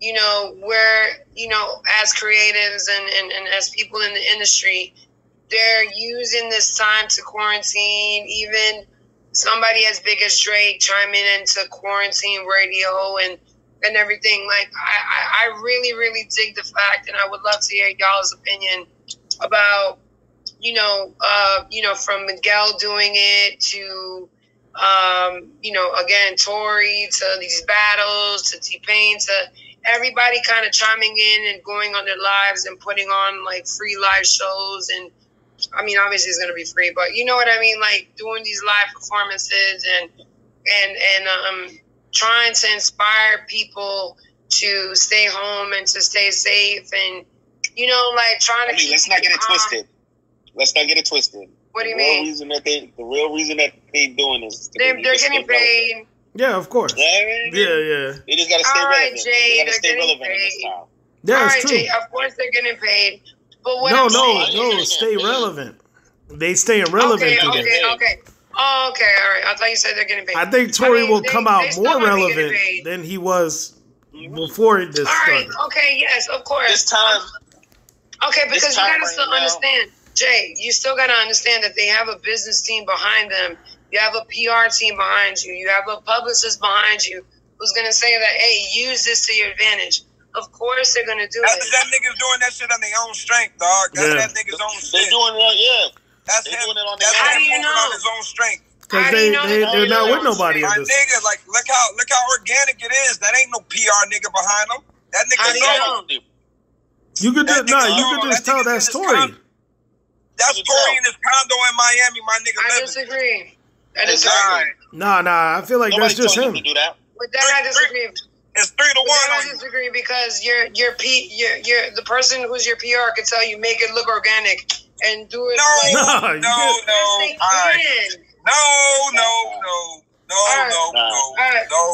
you know, where, you know, as creatives and as people in the industry, they're using this time to quarantine. Even somebody as big as Drake chiming into quarantine radio and everything. Like, I really, really dig the fact, and I would love to hear y'all's opinion about, from Miguel doing it to, again, Tory, to these battles, to T-Pain, to everybody kind of chiming in and going on their lives and putting on like free live shows. And I mean, obviously it's going to be free, but you know what I mean? Like doing these live performances and trying to inspire people to stay home and to stay safe and, trying to let's not get it twisted. Let's not get it twisted. What do you mean? The real reason that they doing this is they're getting paid. Yeah, of course. Yeah. They just got to stay relevant. Jay, they got to stay relevant in this time. Yeah, all it's right, true. Jay, of course they're getting paid. But what no, stay relevant. They stay relevant. Okay. Oh, okay, all right. I thought you said they're getting paid. I think Tory will come out more relevant than he was before this started. All right, okay, yes, of course. This time. Okay, because you gotta still understand, Jay, you still gotta understand that they have a business team behind them. You have a PR team behind you. You have a publicist behind you who's gonna say that, hey, use this to your advantage. Of course they're gonna do it. That nigga's doing that shit on their own strength, dog. That's that nigga's own shit. They're doing it, yeah. That's him. Doing it on That's How do you him know? on his own strength. Because they're not with nobody. My nigga, like, look how organic it is. That ain't no PR nigga behind him. That nigga. How do you know? You could just tell that's Tory. That's Tory in his condo in Miami, my nigga. I disagree. Nah, I feel like that's just him. To do that. With that, I disagree. It's 3-1 I on you. disagree because you're the person who's your PR could tell you make it look organic and do it. No.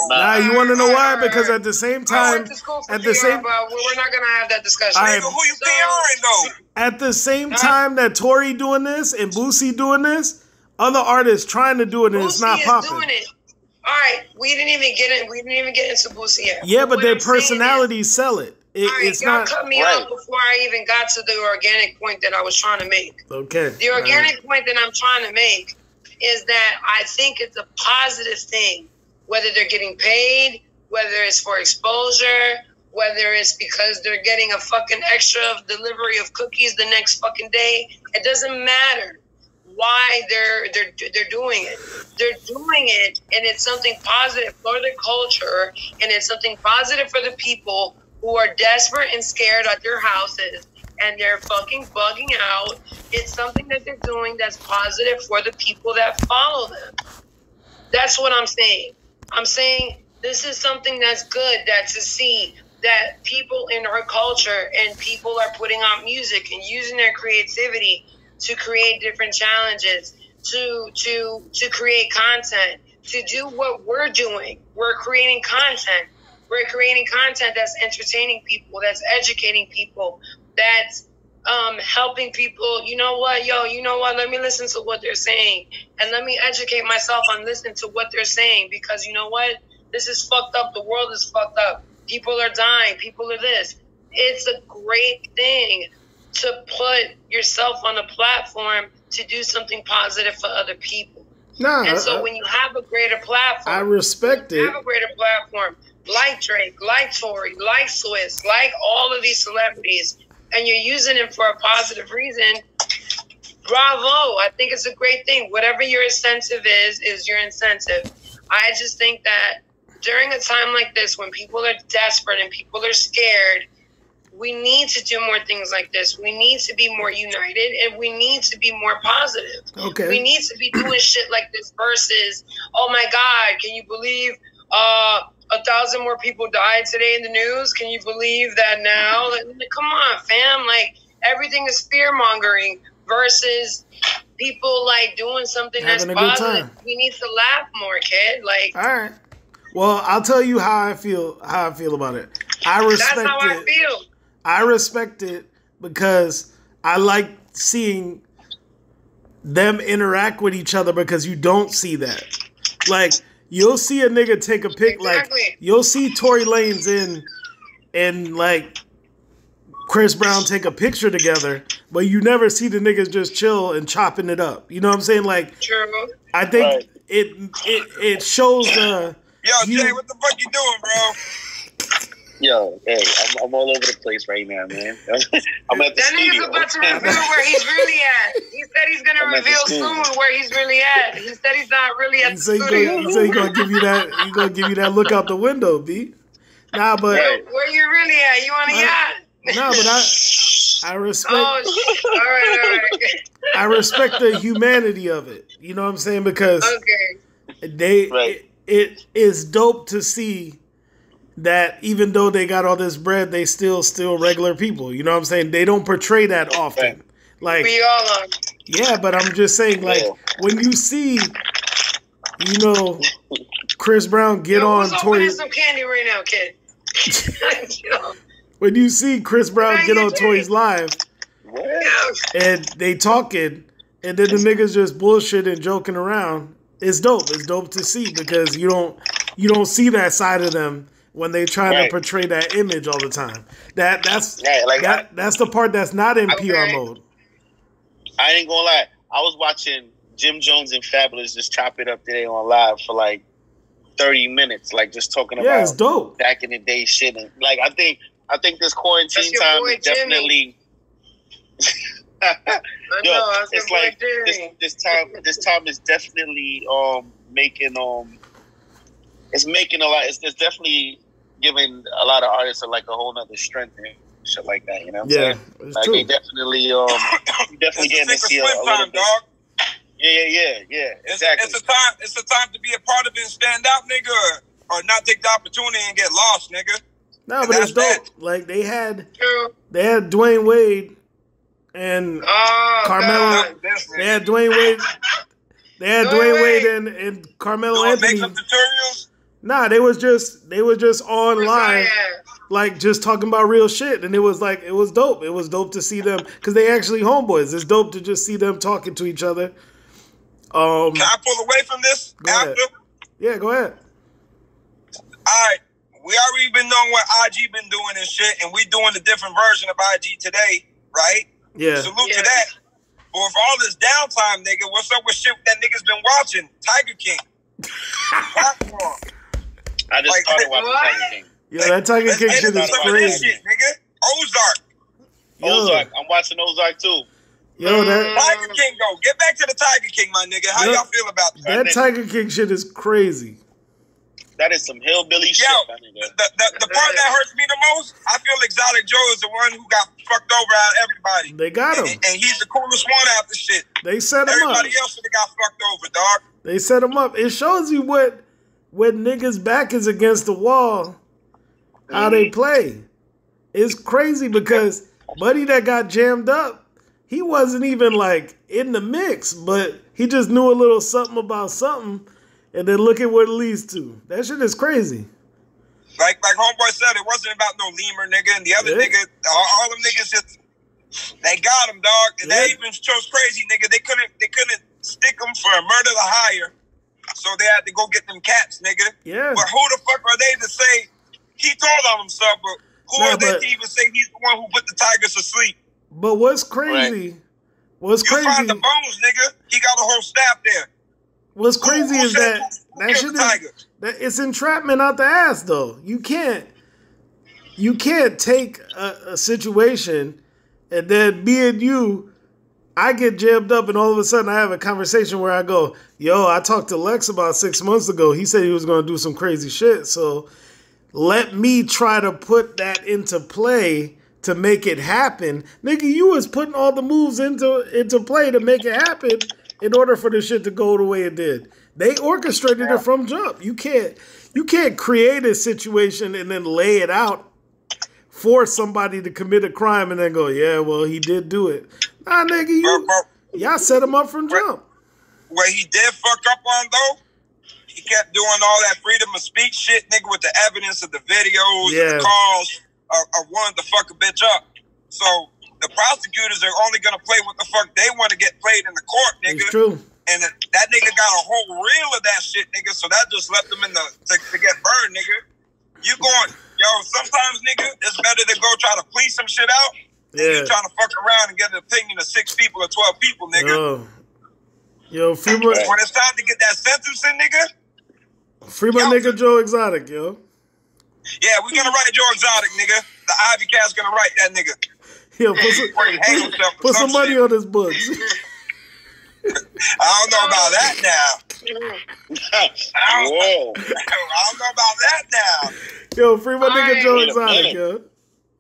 Nah, you want to know why? Because at the same time, we're not gonna have that discussion. Nigga, who you PRing though? At the same time that Tory doing this and Boosie doing this, other artists trying to do it and it's not popping. Doing it. All right, we didn't even get into Boosie yet. Yeah, but their personalities sell it. It's not. Cut me off before I even got to the organic point that I was trying to make. Okay. The organic point that I'm trying to make is that I think it's a positive thing, whether they're getting paid, whether it's for exposure, whether it's because they're getting a fucking extra delivery of cookies the next fucking day. It doesn't matter why they're doing it. They're doing it, and it's something positive for the culture, and it's something positive for the people who are desperate and scared at their houses, and they're fucking bugging out. It's something that they're doing that's positive for the people that follow them. That's what I'm saying. I'm saying this is something that's good, that to see that people in our culture and people are putting out music and using their creativity to create different challenges, to create content, to do what we're doing. We're creating content. We're creating content that's entertaining people, that's educating people, that's helping people. You know what, let me listen to what they're saying. And let me educate myself on listening to what they're saying. Because you know what? This is fucked up. The world is fucked up. People are dying. People are this. It's a great thing to put yourself on a platform to do something positive for other people. And so when you have a greater platform, I respect it. Have a greater platform, like Drake, like Tory, like Swiss, like all of these celebrities, and you're using them for a positive reason, bravo. I think it's a great thing. Whatever your incentive is your incentive. I just think that during a time like this, when people are desperate and people are scared, we need to do more things like this. We need to be more united, and we need to be more positive. Okay. We need to be doing shit like this versus, oh my God, can you believe 1,000 more people died today in the news? Can you believe that now? Like, come on, fam. Like, everything is fear-mongering versus people, like, doing something having that's a good positive. time. We need to laugh more, kid. Like, all right. Well, I'll tell you how I feel about it. I respect that's how I feel. I respect it because I like seeing them interact with each other because you don't see that. Like, you'll see a nigga take a pic, Exactly. like, you'll see Tory Lanez and like, Chris Brown take a picture together, but you never see the niggas just chill and chopping it up. You know what I'm saying? Like, True. I think it shows Yo, Jay, what the fuck you doing, bro? Yo, hey, I'm all over the place right now, man. I'm at the That studio. nigga's about to reveal where he's really at. He said he's gonna reveal soon where he's really at. He said he's not really at the studio. He said he's gonna give you that. He's gonna give you that look out the window, B. Nah, but where you really at? You on a yacht? Nah, but I respect. Oh shit! All right. I respect the humanity of it. You know what I'm saying? Because it is dope to see that even though they got all this bread, they still regular people. You know what I'm saying? They don't portray that often. Like, we all are. Yeah, but I'm just saying, like, when you see, you know, Chris Brown get on Tory. Some candy right now, kid. When you see Chris Brown get on Tory's live, and they talking, and then the niggas just bullshit and joking around. It's dope. It's dope to see because you don't see that side of them when they try to portray that image all the time. That's the part that's not in PR mode. I ain't gonna lie. I was watching Jim Jones and Fabulous just chop it up today on live for like 30 minutes, like just talking about it's dope. Back in the day shit. And like I think this quarantine time is definitely it's like this time is definitely making it's making a lot. It's definitely giving a lot of artists like a whole nother strength and shit like that. You know what I'm saying? Like true. They definitely you definitely getting to see a little bit. Dog. Yeah. Exactly. It's a time to be a part of it and stand out, nigga, or not take the opportunity and get lost, nigga. No, but it's dope. Like they had Dwayne Wade and Carmelo. God. They had Dwayne Wade. They had Dwayne Wade and Carmelo Anthony. Nah, they was just on live, like just talking about real shit, and it was dope. It was dope to see them because they actually homeboys. It's dope to just see them talking to each other. Can I pull away from this after? Yeah, go ahead. All right, we already been knowing what IG been doing and shit, and we doing a different version of IG today, right? Yeah. Salute to that. But with all this downtime, nigga, what's up with shit that niggas been watching? Tiger King. I just started watching Tiger King. Yo, that Tiger King shit is crazy. Shit, nigga. Ozark. I'm watching Ozark too. Yo, that Tiger King go. Get back to the Tiger King, my nigga. How y'all feel about that? That Tiger King shit is crazy. That is some hillbilly shit, my nigga. The part that hurts me the most, I feel Exotic Joe is the one who got fucked over out of everybody. They got him. And he's the coolest one out the shit. They set him up. Everybody else should have got fucked over, dog. They set him up. It shows you when niggas' back is against the wall, how they play. It's crazy because Buddy that got jammed up, he wasn't even like in the mix, but he just knew a little something about something, and then look at what it leads to. That shit is crazy. Like homeboy said, it wasn't about no lemur nigga, and the other nigga, all them niggas just they got him, dog. And they even chose crazy nigga. They couldn't stick him for a murder to hire. So they had to go get them cats, nigga. Yeah. But who the fuck are they to say he told on himself? But who are they to even say he's the one who put the tigers to sleep? But what's crazy? Right. What's you crazy? Find the bones, nigga. He got a whole staff there. What's crazy is that shit is it's entrapment out the ass though. You can't take a situation and then me and you. I get jammed up and all of a sudden I have a conversation where I go, yo, I talked to Lex about 6 months ago. He said he was going to do some crazy shit. So let me try to put that into play to make it happen. Nigga, you was putting all the moves into play to make it happen in order for the shit to go the way it did. They orchestrated it from jump. You can't create a situation and then lay it out for somebody to commit a crime and then go, yeah, well, he did do it. Nah, nigga, y'all set him up from jump. What he did fuck up on, though, he kept doing all that freedom of speech shit, nigga, with the evidence of the videos and the calls of wanting to fuck a bitch up. So the prosecutors are only going to play what the fuck they want to get played in the court, nigga. It's true. And that nigga got a whole reel of that shit, nigga, so that just left him to get burned, nigga. You going, sometimes, nigga, it's better to go try to please some shit out than you trying to fuck around and get an opinion of 6 people or 12 people, nigga. When it's time to get that sentence in, nigga. Free my nigga Joe Exotic, yo. Yeah, we're gonna write Joe Exotic, nigga. The Ivy Cat's gonna write that nigga. Yo, put some money on his books. I don't know about that now. I don't know about that now. Yo, free my nigga Joe Exotic, yo.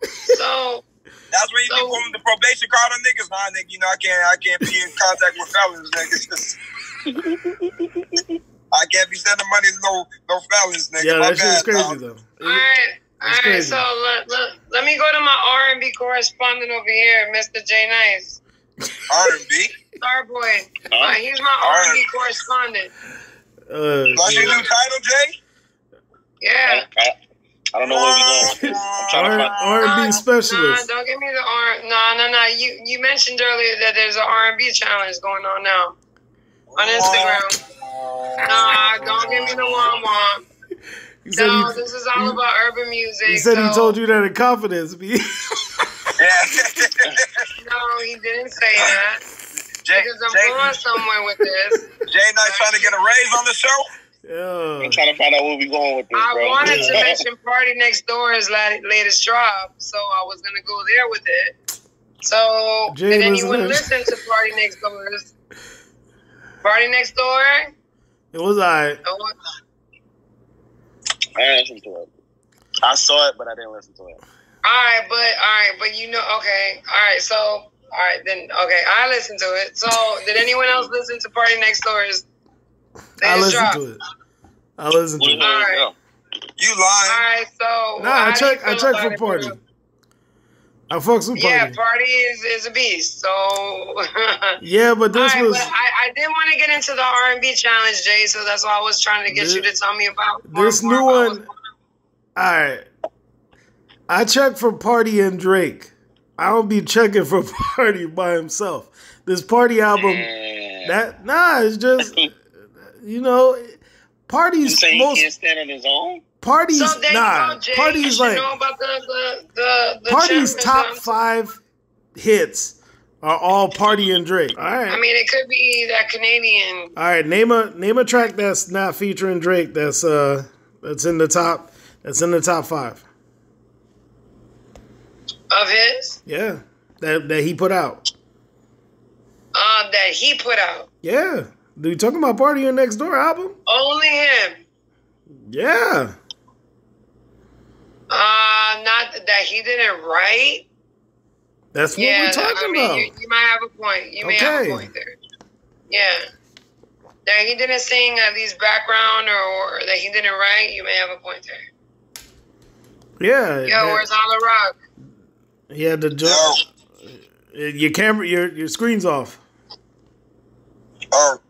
So that's when you be pulling the probation card on niggas. Nah, nigga, you know I can't be in contact with felons, niggas. I can't be sending money to no felons, nigga. Yeah, that shit's crazy though. All right. So let me go to my R&B correspondent over here, Mr. J Nice. R&B. Starboy. He's my R&B correspondent. What's your new title, Jay? Yeah. I don't know where we going. I'm trying to find R&B specialist. Nah, don't give me the R. No. You mentioned earlier that there's an R&B challenge going on now on Instagram. Nah, don't give me the womp. No, this is all about urban music. He said he told you that in confidence, B. Yeah. No, he didn't say that. Because I'm going somewhere with this. Jay not trying to get a raise on the show? Yeah. I'm trying to find out where we going with this, I bro. wanted to mention Party Next Door's latest drop, so I was going to go there with it. So, Jay, did anyone listen to Party Next Door's? Party Next Door? It was alright. I didn't listen to it. I saw it, but I didn't listen to it. All right, but you know, okay. All right, then, okay, I listened to it. So, did anyone else listen to Party Next Door's? I listened to it. All right. You lying. All right, so. Nah, I checked for Party. I fucks with Party. Yeah, Party is a beast. So. Yeah, but this was. But I didn't want to get into the R&B challenge, Jay. So that's why I was trying to get you to tell me about this new one. All right, I checked for Party and Drake. I don't be checking for Party by himself. This Party album, it's just Party's you say he can't stand on his own. Party's so Party's like know about the Party's top 5 hits are all Party and Drake. All right. I mean, it could be that Canadian. All right, name a track that's not featuring Drake. That's in the top. That's in the top 5 of his. Yeah, that he put out. That he put out. Yeah, do you talking about Party and Next Door album? Only him. Yeah. Not that he didn't write. That's what we're talking about. You might have a point. You may have a point there. Yeah. That he didn't sing at least background or that he didn't write, you may have a point there. Yeah. Yo, where's Holla Rock? He had to jump. Your camera, your screen's off. Oh.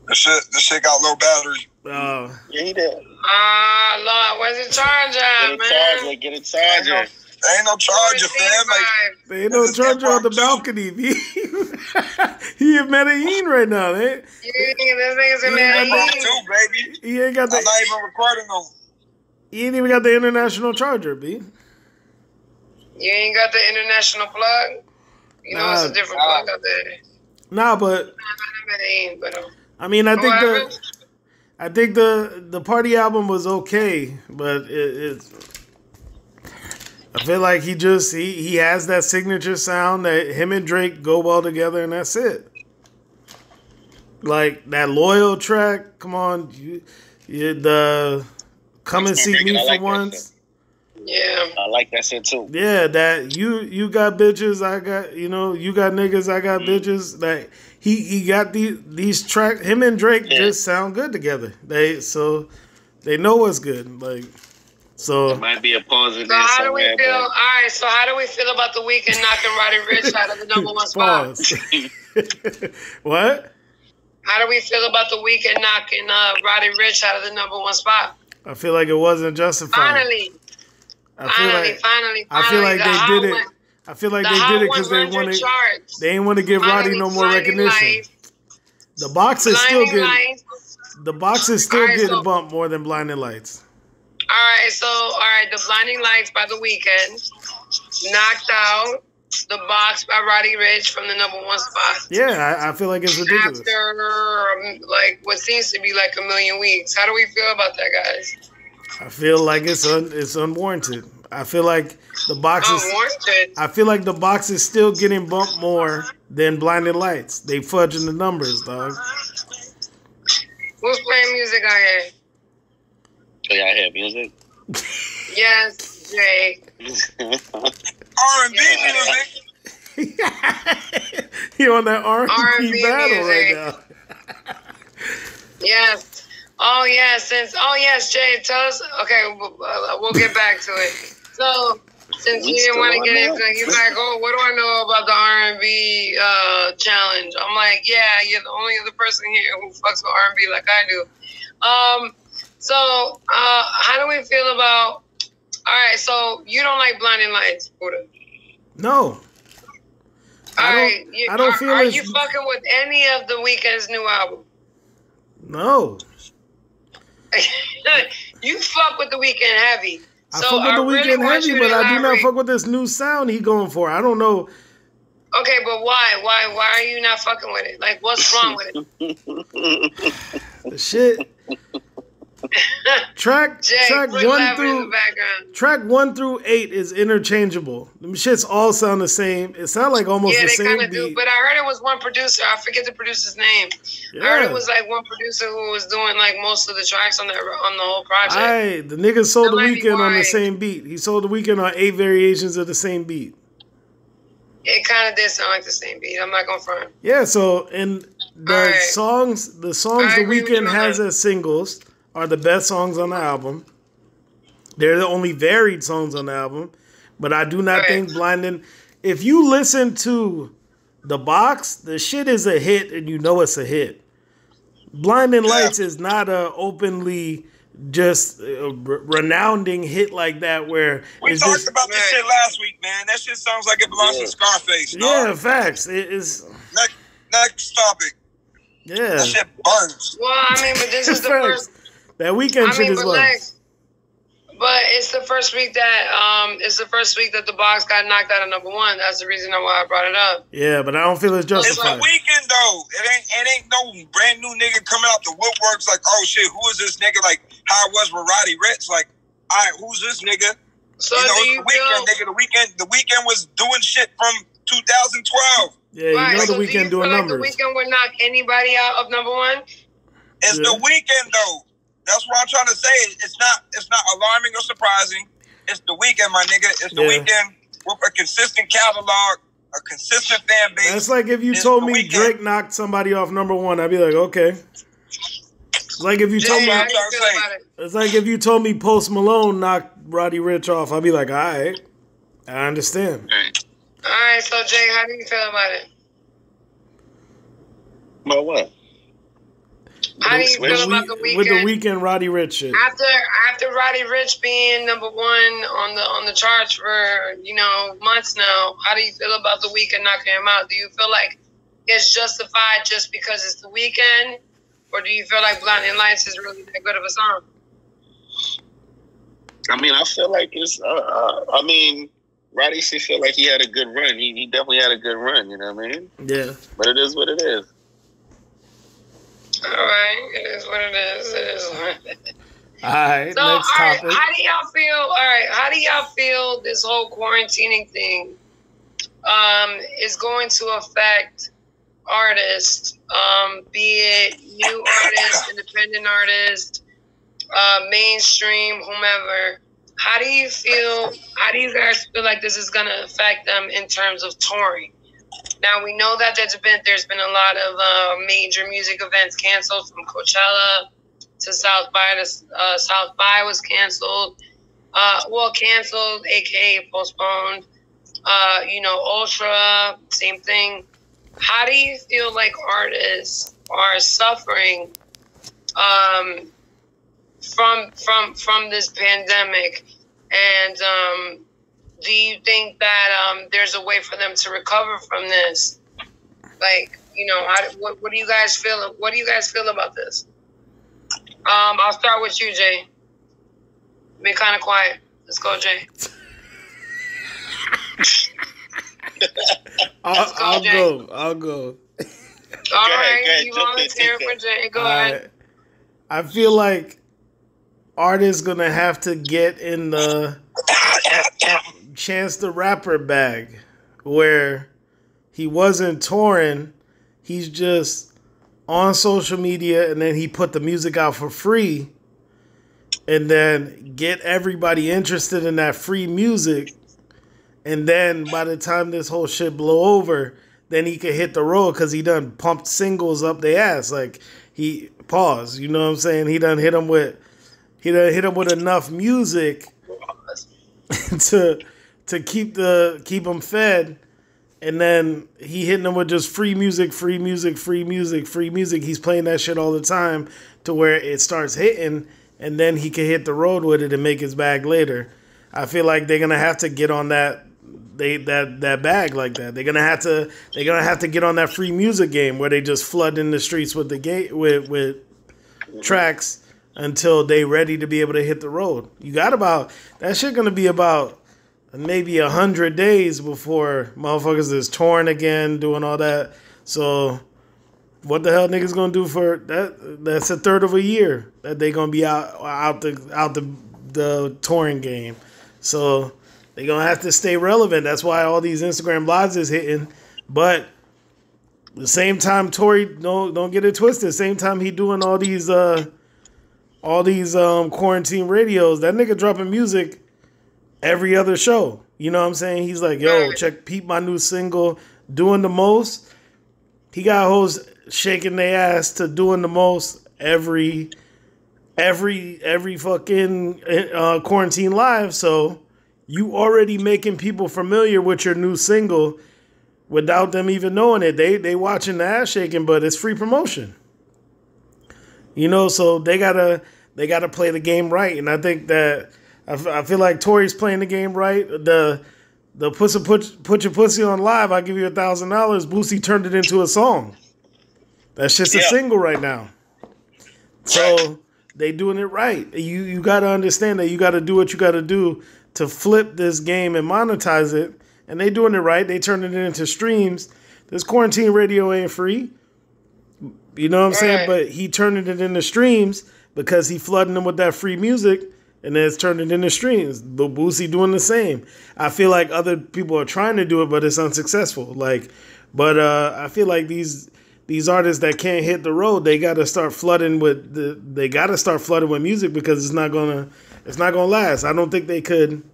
This shit got low battery. Yeah, he did. Lord, where's the charger, man? Get a charger. There ain't no charger, fam. There ain't no charger on the balcony. He in Medellin right now. This nigga's in Medellin. Baby. He ain't got the. I'm not even recording them. He ain't even got the international charger, B. You ain't got the international plug? You know, it's a different plug out there. Nah, but I mean, I think the Party album was okay, but I feel like he has that signature sound that him and Drake go well together, and that's it. Like that Loyal track, come on, the Come and See Me for Once. Yeah, I like that shit too. Yeah, that you got bitches, I got you got niggas, I got bitches. Like he got these tracks. Him and Drake just sound good together. They know what's good. Like so. It might be a positive. So how do we feel? All right. So how do we feel about the Weeknd knocking Roddy Ricch out of the #1 spot? What? How do we feel about the Weeknd knocking Roddy Ricch out of the #1 spot? I feel like it wasn't justified. Finally. I feel like they did it. I feel like they did it because they wanted. They didn't want to give Roddy no more recognition. The box is still getting. The box is still getting bumped more than Blinding Lights. All right, the Blinding Lights by The Weeknd knocked out the box by Roddy Ricch from the #1 spot. Yeah, I feel like it's ridiculous. After like what seems to be like a million weeks. How do we feel about that, guys? I feel like it's unwarranted. I feel like the box is. I feel like the box is still getting bumped more than Blinding Lights. They fudging the numbers, dog. Who's playing music out here? So y'all hear music? Yes, Jay. R&B music. He on that R&B battle music right now. Yes. Oh yes, Jay, tell us. Okay, we'll get back to it. So, since you didn't want to get into it, you're like, oh, what do I know about the R&B challenge? I'm like, yeah, you're the only other person here who fucks with R&B like I do. So, how do we feel about? All right, so you don't like Blinding Lights, Buddha? No. I don't feel. Are you fucking with any of the Weeknd's new album? No. You fuck with the Weeknd heavy. I fuck with the Weeknd heavy, but I do not fuck with this new sound he going for. I don't know. Okay, but why? Why are you not fucking with it? Like, what's wrong with it? The shit. Track 1 through 8 is interchangeable. Them shits all sound the same. It sound like almost the same beat. Yeah, they kind of do. But I heard it was one producer. I forget the producer's name. Yeah. I heard it was like one producer who was doing like most of the tracks on the whole project. The nigga sold the Weeknd on the same beat. He sold the Weeknd on 8 variations of the same beat. It kind of did sound like the same beat. I'm not gonna front. Yeah. So and the songs the Weeknd has as singles are the best songs on the album. They're the only varied songs on the album. But I do not think Blinding... If you listen to The Box, the shit is a hit and you know it's a hit. Blinding Lights is not a openly just renowned hit like that where... We talked about this shit last week, man. That shit sounds like it belongs to Scarface. Yeah, facts. It is... Next topic. Yeah. That shit burns. Well, I mean, but this is the first... That Weeknd shit is love. But it's the first week that the Box got knocked out of #1. That's the reason why I brought it up. Yeah, but I don't feel it's justified. It's the Weeknd though. It ain't no brand new nigga coming out the woodworks like, oh shit, who is this nigga? Like how it was with Roddy Ricch. Like, all right, who's this nigga? So you know, the Weeknd was doing shit from 2012. Yeah, you know the Weeknd doing numbers. The Weeknd would knock anybody out of #1. It's the Weeknd though. That's what I'm trying to say. It's not alarming or surprising. It's the Weeknd, my nigga. It's the Weeknd with a consistent catalog, a consistent fan base. That's like if you told me Drake knocked somebody off #1, I'd be like, okay. It's like if you told me. It's like if you told me Post Malone knocked Roddy Ricch off, I'd be like, all right, I understand. All right, so Jay, how do you feel about it? About what? How do you feel about the Weeknd? With the Weeknd Roddy Ricch shit. After Roddy Ricch being #1 on the charts for months now, how do you feel about the Weeknd knocking him out? Do you feel like it's justified just because it's the Weeknd, or do you feel like Blinding Lights is really that good of a song? I mean, I feel like it's. Roddy should feel like he had a good run. He definitely had a good run. You know what I mean? Yeah. But it is what it is. All right, it is what it is. It is what it is. All right, so, next topic. How do y'all feel? All right, how do y'all feel this whole quarantining thing is going to affect artists, be it new artists, independent artists, mainstream, whomever? How do you feel? How do you guys feel like this is going to affect them in terms of touring? Now, we know that there's been a lot of major music events canceled, from Coachella to South by. South by was canceled. Canceled, a.k.a. postponed. Ultra, same thing. How do you feel like artists are suffering from this pandemic? And do you think that there's a way for them to recover from this? Like, what do you guys feel? What do you guys feel about this? I'll start with you, Jay. Be kind of quiet. Let's go, Jay. I'll go. All right, you volunteer for Jay. Go ahead. I feel like artists gonna have to get in the Chance the Rapper bag, where he wasn't touring, he's just on social media, and then he put the music out for free, and then get everybody interested in that free music, and then by the time this whole shit blow over, then he could hit the road because he done pumped singles up their ass. Like, he pause, you know what I'm saying? He done hit him with enough music to keep them fed, and then he hitting them with just free music. He's playing that shit all the time to where it starts hitting, and then he can hit the road with it and make his bag later. I feel like they're gonna have to get on that bag like that. They're gonna have to get on that free music game where they just flood in the streets with with tracks until they ready to be able to hit the road. You got about that shit gonna be about maybe 100 days before motherfuckers is touring again, doing all that. So what the hell niggas gonna do for that? That's a third of a year that they gonna be out the touring game. So they gonna have to stay relevant. That's why all these Instagram lives is hitting. But the same time, Tory, don't get it twisted. Same time he doing all these quarantine radios. That nigga dropping music every other show. You know what I'm saying? He's like, yo, peep my new single, Doing the Most. He got hoes shaking their ass to Doing the Most every fucking quarantine live. So you already making people familiar with your new single without them even knowing it. They watching the ass shaking, but it's free promotion. You know, so they gotta play the game right. And I think that I feel like Tory's playing the game right. The put your pussy on live, I'll give you $1,000. Boosie turned it into a song. That's just a single right now. So they doing it right. You got to understand that you got to do what you got to do to flip this game and monetize it. And they doing it right. They turning it into streams. This quarantine radio ain't free. You know what I'm saying? But he turning it into streams because he flooding them with that free music. And then it's turned it into streams. The Boosie doing the same. I feel like other people are trying to do it, but it's unsuccessful. I feel like these artists that can't hit the road, they gotta start flooding with music because it's not gonna last. I don't think they could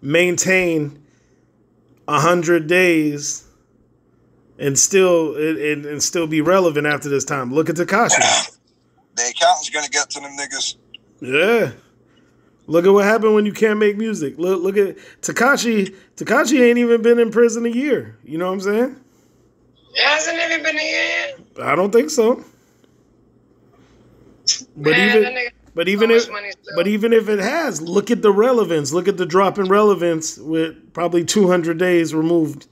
maintain 100 days and still be relevant after this time. Look at Tekashi. The accountant's gonna get to them niggas. Yeah. Look at what happened when you can't make music. Look at Tekashi. Tekashi ain't even been in prison a year. You know what I'm saying? It hasn't even been a year. I don't think so. But even if it has, look at the relevance. Look at the drop in relevance with probably 200 days removed.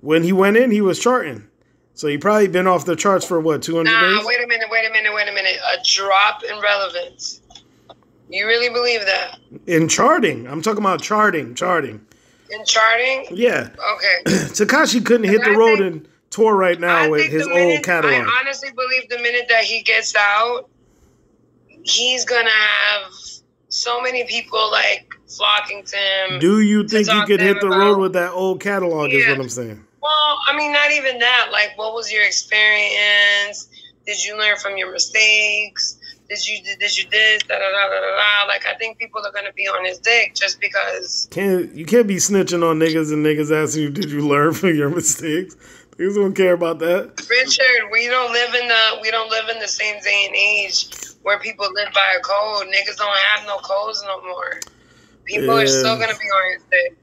When he went in, he was charting. So he probably been off the charts for what, 200 days? Wait a minute. A drop in relevance. You really believe that? In charting. I'm talking about charting. In charting? Yeah. Okay. Tekashi couldn't hit the road and tour right now with his old catalog. I honestly believe the minute that he gets out, he's going to have so many people like flocking to him. Do you think he could hit the road with that old catalog is what I'm saying? Well, I mean, not even that. Like, what was your experience? Did you learn from your mistakes? Did you this? Da, da, da, da, da. Like, I think people are gonna be on his dick just because. You can't be snitching on niggas and niggas asking you, did you learn from your mistakes? Niggas don't care about that. Richard, we don't live in the same day and age where people live by a code. Niggas don't have no codes no more. People are still gonna be on his dick.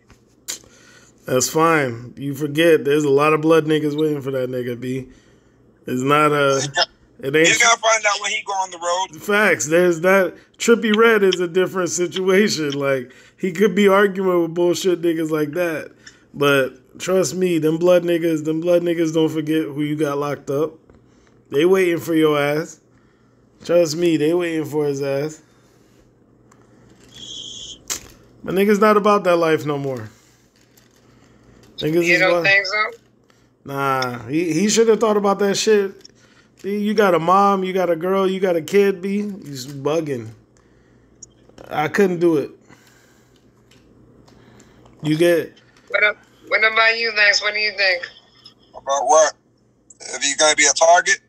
That's fine. You forget there's a lot of blood niggas waiting for that nigga, B. It's not a. It ain't. You gotta find out when he go on the road. Facts. There's that. Trippy Red is a different situation. Like, he could be arguing with bullshit niggas like that. But trust me, them blood niggas don't forget who you got locked up. They waiting for your ass. Trust me, they waiting for his ass. My nigga's not about that life no more. You don't think so? Nah, he should have thought about that shit. You got a mom, you got a girl, you got a kid, B. You just bugging. I couldn't do it. You get... What about you, Lex? What do you think? About what? If he's going to be a target?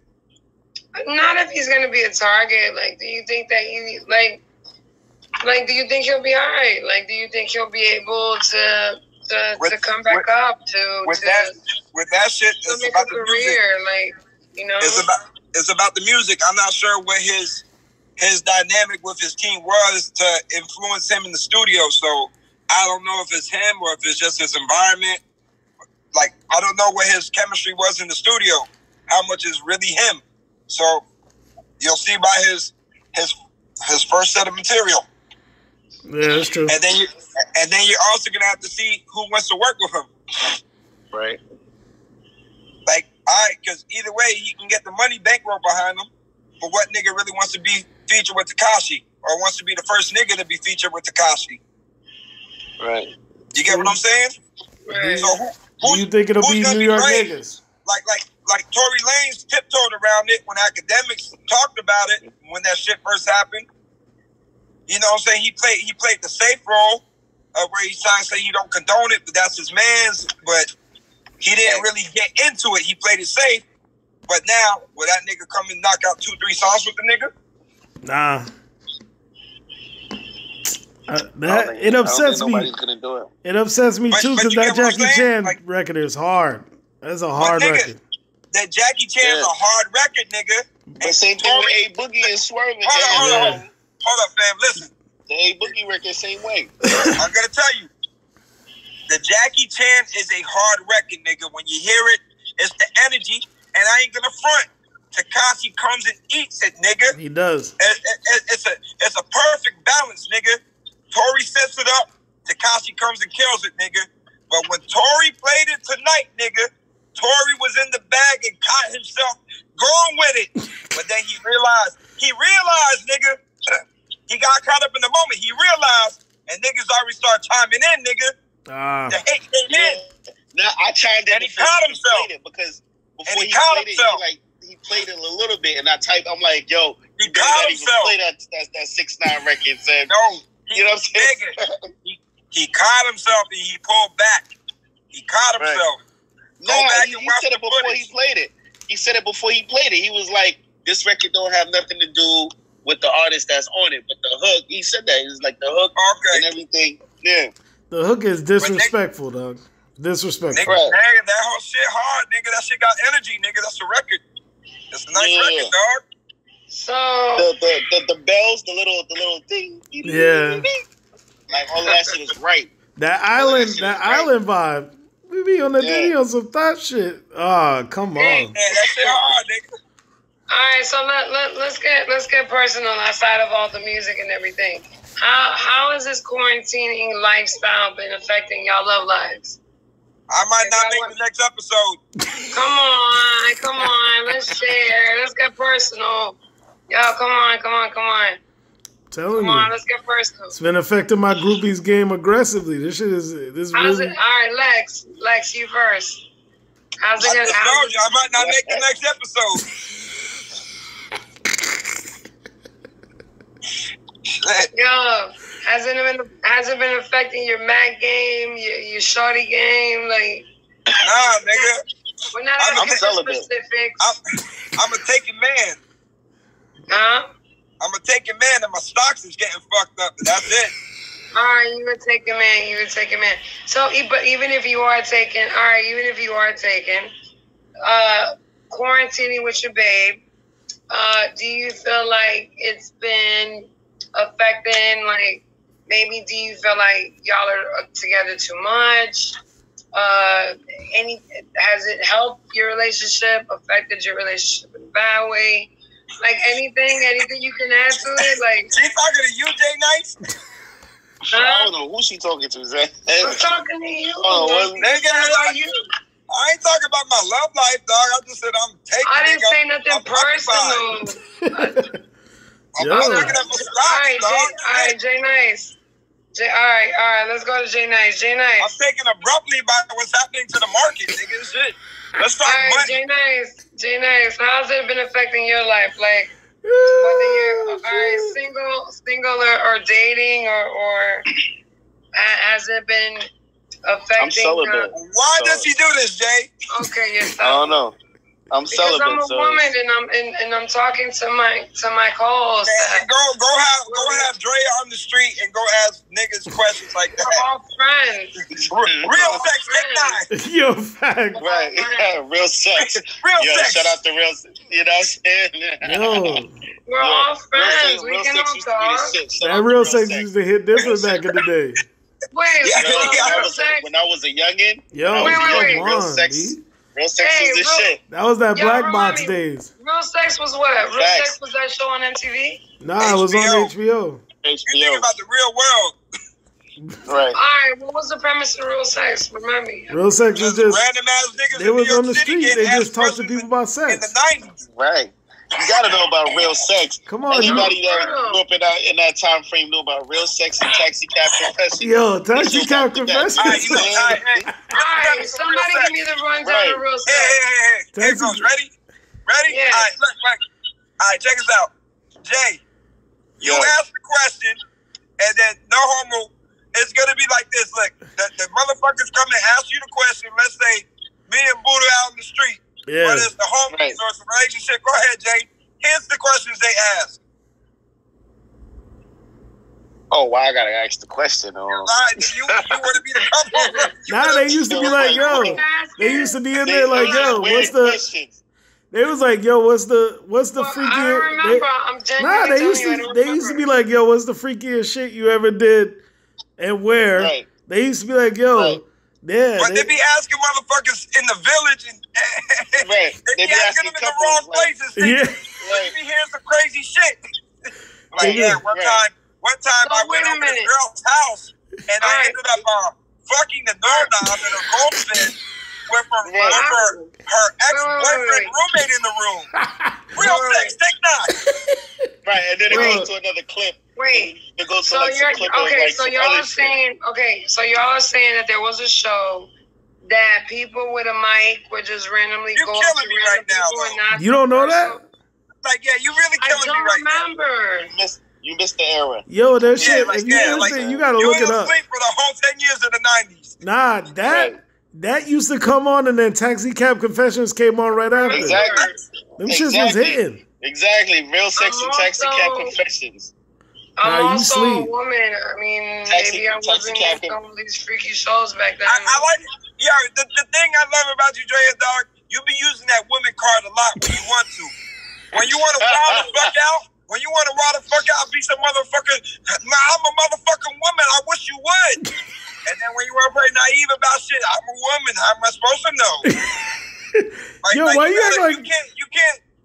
Not if he's going to be a target. Like, do you think that he... Like, do you think he'll be all right? Like, do you think he'll be able to come back up? With that shit, it's about the music. Like... You know? It's about the music. I'm not sure what his dynamic with his team was to influence him in the studio. So I don't know if it's him or if it's just his environment. Like, I don't know what his chemistry was in the studio. How much is really him? So you'll see by his his first set of material. Yeah, that's true. And then you're also gonna have to see who wants to work with him. Right. Like, all right, because either way, he can get the money bankroll behind him. But what nigga really wants to be featured with Tekashi, or wants to be the first nigga to be featured with Tekashi? Right. You get what I'm saying? Right. So Do you think it'll be New York niggas? Like Tory Lanez tiptoed around it when academics talked about it when that shit first happened. You know what I'm saying? He played the safe role where he's trying to say he don't condone it, but that's his man's. But he didn't really get into it. He played it safe. But now, will that nigga come and knock out 2-3 songs with the nigga? Nah. It upsets me. Nobody's gonna do it. It upsets me too because that Jackie Chan like, record is hard. That's a hard record. That Jackie Chan's a hard record, nigga. But same thing with A Boogie and Swerving. Hold up, fam. Listen. The A Boogie record, same way. I'm gonna tell you, the Jackie Chan is a hard record, nigga. When you hear it, it's the energy, and I ain't gonna front. Tekashi comes and eats it, nigga. He does. It's a perfect balance, nigga. Tory sets it up. Tekashi comes and kills it, nigga. But when Tory played it tonight, nigga, Tory was in the bag and caught himself going with it. But then he realized, nigga, he got caught up in the moment. He realized, and niggas already started chiming in, nigga. The hate came in. Now I chimed in and he caught himself because before he caught himself. He played it a little bit, and I typed, I'm like, yo, he caught himself. Play that 6ix9ine record, said, no, you know what I'm saying? He caught himself and he pulled back. He caught himself. No, he said it before he played it. He said it before he played it. He was like, this record don't have nothing to do with the artist that's on it, but the hook, he said that. It was like the hook and everything. Yeah. The hook is disrespectful, dog. Disrespectful. Nigga, that whole shit hard, nigga. That shit got energy, nigga. That's a record. It's a nice record, dog. So the bells, the little thing. Yeah. Like all of that shit is right. That island vibe. We be on some thought shit. Oh, come on. Yeah, that shit hard, nigga. all right, so let's get personal outside of all the music and everything. How has this quarantining lifestyle been affecting y'all love lives? I might not make the next episode. Come on, let's share. Let's get personal. Yo, come on. Telling Come on, you. let's get personal. It's been affecting my groupies game aggressively. This shit is How's really. it? All right, Lex, you first. How's it I going? just told you I might not make the next episode. Yo, has it been affecting your Mac game, your shorty game? Like, Nah, nigga. we're not I'm gonna get into celibate. specifics. I'm a taking man. Huh? I'm a taking man, and my stocks is getting fucked up. And that's it. All right, you would take a man. So, but even if you are taking, quarantining with your babe, do you feel like it's been affecting, like, maybe do you feel like y'all are together too much? Has it helped your relationship, affected your relationship in a bad way? Like anything you can add to it? Like, She talking to you, Jay Nice? I don't know who she talking to, Zach. I'm talking to you. Nigga, I ain't talking about my love life, dog. I just said I'm taking. I didn't say nothing I'm personal. I'm looking at my stocks, dog. All right, Jay Nice. All right, let's go to Jay Nice. I'm taking abruptly by what's happening to the market, nigga. Shit. Let's talk money. Jay Nice. How's it been affecting your life? Like, whether you're single or dating, or has it been affecting? I'm celibate. Why does he do this, Jay? Okay, you're celibate. I don't know. I'm celibate. Because I'm a woman and I'm talking to my co-host. Go have Draya on the street and go ask niggas questions like that. We're all friends. Real sex, take 9. Yo, fact. Right, yeah, real sex. Real sex. Shout out to real sex. You know what I'm saying? Yo, We're all friends. We can all talk. that real sex used to hit different back in the day. Wait, When I was a youngin', Yo, Wait. come Real on, sex. B. Real sex was the shit. That was that Yo, black remind box me. days. Real Sex was what? Real Facts. Sex was that show on MTV? Nah, it was on HBO. You think about the real world. Right. All right. What was the premise of Real Sex? Remind me. Real Sex was just random ass niggas. They was on the City street. They just talked to people about sex in the 90s. Right. You gotta know about Real Sex. Come on, anybody that grew up in that time frame know about Real Sex and Taxi Cab Confessions. Yo, Taxi Cab Confessions. All right, somebody give me the rundown of Real Sex. Hey. Here goes. Ready? Yeah. All right, look. All right, check us out. Jay, you ask the question, and then no homo. It's gonna be like this. Look, the motherfuckers come and ask you the question. Let's say me and Buddha out in the street. Yeah. Whether it's the homies or it's a relationship. Go ahead, Jay. Here's the questions they ask. Oh, wow, I gotta ask the question. You want to be the couple? Nah, they used to be like, yo. They used to be in there like, yo, what's the? Questions. They was like, yo, what's the freakiest? I remember. I'm genuinely they used to be like, yo, what's the freakiest shit you ever did, and where? Right. They used to be like, yo, yeah. But they be asking motherfuckers in the village, and they be asking them in the wrong places. Yeah. They be hearing some crazy shit. One time I went over to this girl's house, and I ended up fucking the doorknob in a goldfish with her ex-boyfriend roommate in the room. Real sex, take 9. Right, and then it goes to another clip. Wait. It goes to so like some clip of like so some y'all other are saying y'all are saying that there was a show that people with a mic would just randomly go up to killing me right now. You don't know that? Like, yeah, you really killing me right now. I don't remember. You missed the era. Yo, that shit. You gotta look it up. You asleep for the whole 10 years of the 90s. Nah, that used to come on, and then Taxi Cab Confessions came on right after. Exactly. Them shits was hitting. Exactly. Real Sex and Taxi Cab Confessions. I'm also a woman. I mean, maybe I wasn't in some of these freaky shows back then. I like it. Yeah, the thing I love about you, Draya, dog, you be using that woman card a lot when you want to. When you want to wild the fuck out, be some motherfucker. I'm a motherfucking woman. I wish you would. And then when you want to play naive about shit, I'm a woman. How am I supposed to know? Why you act like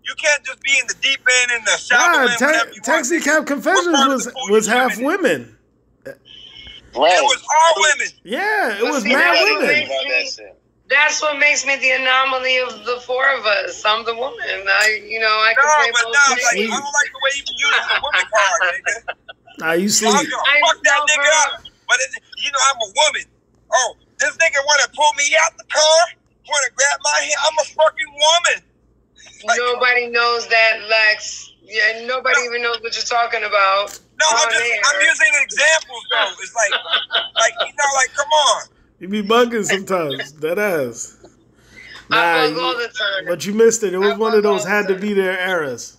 you can't just be in the deep end in the shallow end. Taxi Cab Confessions was half women. Right. It was all women. Yeah, it was mad women. That's what makes me the anomaly of the four of us. I'm the woman. I can I play both don't like the way you be using the woman card, nigga. Nah, you sleep. Fuck that nigga up. But I'm a woman. Oh, this nigga want to pull me out the car? Want to grab my hand? I'm a fucking woman. Nobody knows that, Lex. Yeah, nobody even knows what you're talking about. No, I'm using examples though. It's like come on. You be bugging sometimes. That ass. I bug all the time. But you missed it. It was one of those had to be there eras.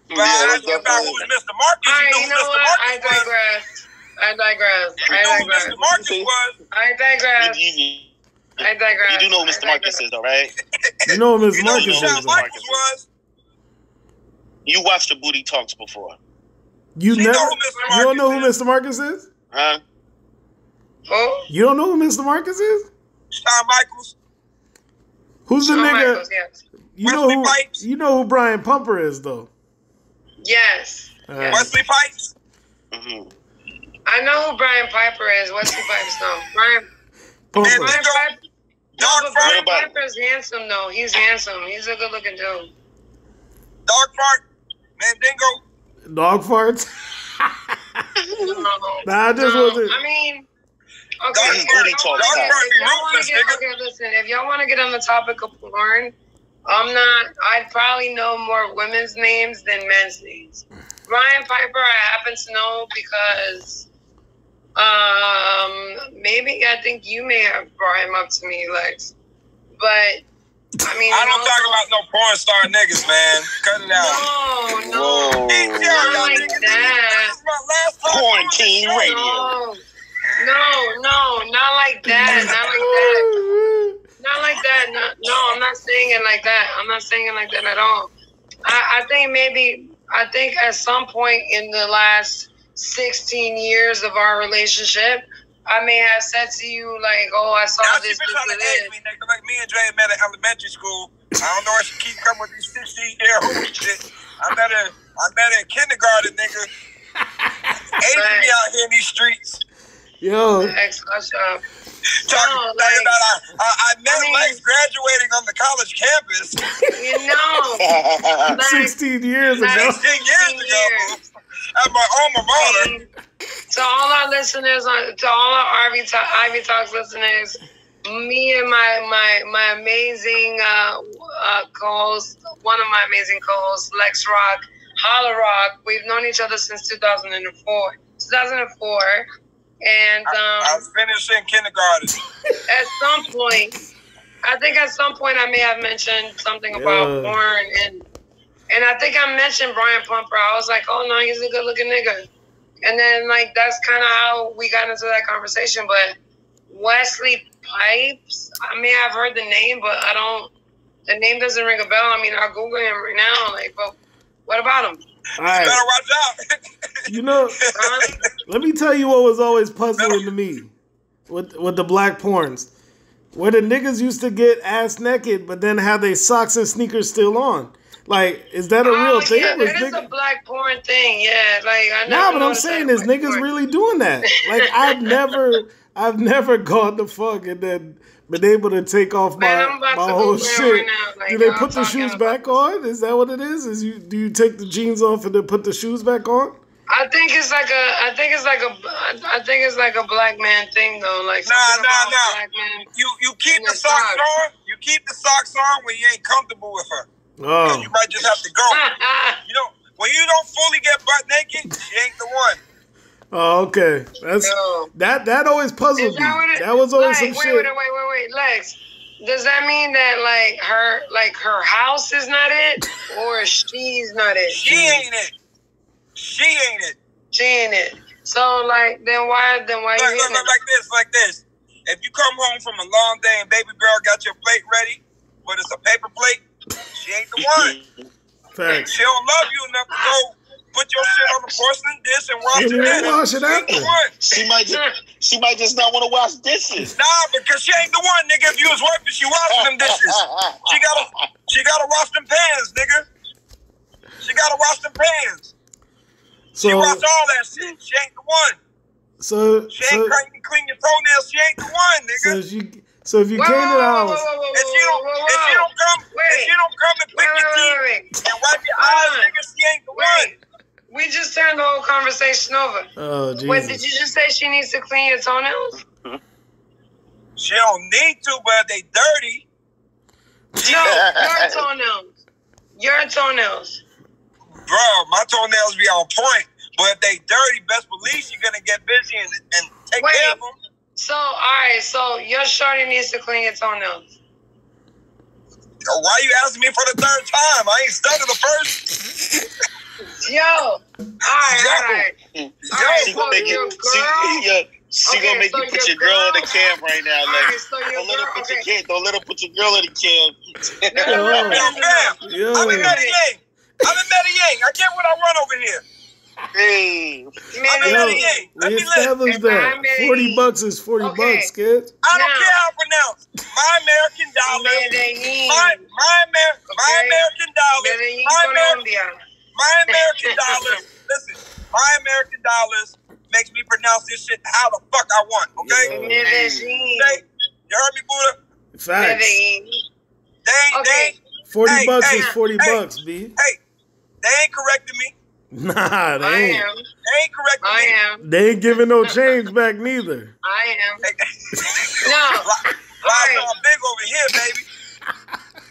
But I asked you about who's Mr. Marcus. You know what? I digress. You know who Mr. Marcus was. I digress. You do know who Mr. Marcus is, though, right? You know who Mr. Marcus is. Marcus was. You watched the Booty Talks before. You don't know who Mr. Marcus is? Huh? Who? You don't know who Mr. Marcus is? Shawn Michaels. Who's the nigga? Michaels, yes. You know who Brian Pumper is, though? Yes. Wesley Pipes? Mm-hmm. I know who Brian Piper is. Wesley Pipes, no. Brian Pumper. Brian Piper's handsome, though. He's handsome. He's a good-looking dude. Dog fart? Mandingo? Dog farts? Nah, I just wasn't. I mean, okay. Listen. If y'all want to get on the topic of porn, I'd probably know more women's names than men's names. Brian Piper, I happen to know because maybe I think you may have brought him up to me, Lex. But I mean, I don't talk about no porn star niggas, man. Cut it out. No, not like that. This is my last time. Quarantine radio. No, not like that. Not like that. No, I'm not saying it like that. I'm not saying it like that at all. I think at some point in the last 16 years of our relationship, I may have said to you, like, oh, I saw this. Now she been trying to egg me, nigga. Like, me and Dre met at elementary school. I don't know if she keep coming with these 16-year-old shit. I I met her in kindergarten, nigga. Aging me out here in these streets. Yo. Talking about I met Lex graduating on the college campus. You know. 16 years ago. 16 years ago. At my alma mater. To all our listeners, to all our Ivy Talks listeners, me and my amazing co-host, one of my amazing co-hosts, Lex-Roc, Holla Rock, we've known each other since 2004. And I was finishing kindergarten. At some point, I may have mentioned something about porn, and I think I mentioned Brian Pumper. I was like, oh no, he's a good looking nigga. And then like that's kind of how we got into that conversation. But Wesley Pipes, I may have heard the name, but the name doesn't ring a bell. I mean, I'll Google him right now. Like, but what about him? All right. You better watch out. You know, let me tell you what was always puzzling to me with the black porns. Where the niggas used to get ass naked, but then have their socks and sneakers still on. Like, is that a real thing? Yeah, that is a black porn thing. Yeah, like I know. Nah, but I'm saying is niggas really doing that. Like, I've never gone the fuck and then been able to take off my whole shit. Right like, do they put the shoes back on? Is that what it is? Do you take the jeans off and then put the shoes back on? I think it's like a black man thing though. Like nah. You keep the socks on. You keep the socks on when you ain't comfortable with her. Oh. You might just have to go. You know, when you don't fully get butt naked, she ain't the one. Oh, okay. That always puzzled me. That was always some shit. Wait, Lex. Does that mean that her house is not it, or she's not it? She ain't it. So then why you like this? If you come home from a long day and baby girl got your plate ready, but it's a paper plate, she ain't the one. Thanks. She don't love you enough to go put your shit on the porcelain dish and wash it after. She might just not want to wash dishes. Nah, because she ain't the one, nigga. If you was working, she washing them dishes. She gotta wash them pans, nigga. She gotta wash them pans. She wash all that shit. She ain't the one. She ain't clean your toenails. She ain't the one, nigga. So if you came to the house, if she don't come and pick your teeth and wipe your eyes, nigga, she ain't the one. We just turned the whole conversation over. Oh, Jesus. Wait, did you just say she needs to clean your toenails? She don't need to, but if they dirty. No, your toenails. Bro, my toenails be on point, but if they dirty, best believe she's gonna get busy and take care of them. So, all right, so your shorty needs to clean your toenails. Why you asking me for the third time? I ain't studied the first. Yo, all right. She gonna make you put your girl in the cam right now. Like, don't let her put your girl in the cam. I'm in Medellin. I get what I run over here. Hey, let me establish that. $40 is $40, kids. I don't care how pronounced. My American dollar. My American dollar. My American dollars. Listen, my American dollars makes me pronounce this shit how the fuck I want. Okay. You heard me, Buddha? Facts. They 40 bucks is $40, B. Hey, they ain't correcting me. Nah, they ain't. They ain't correcting me. I am. They ain't giving no change back neither. I am. No. Lots are big over here, baby.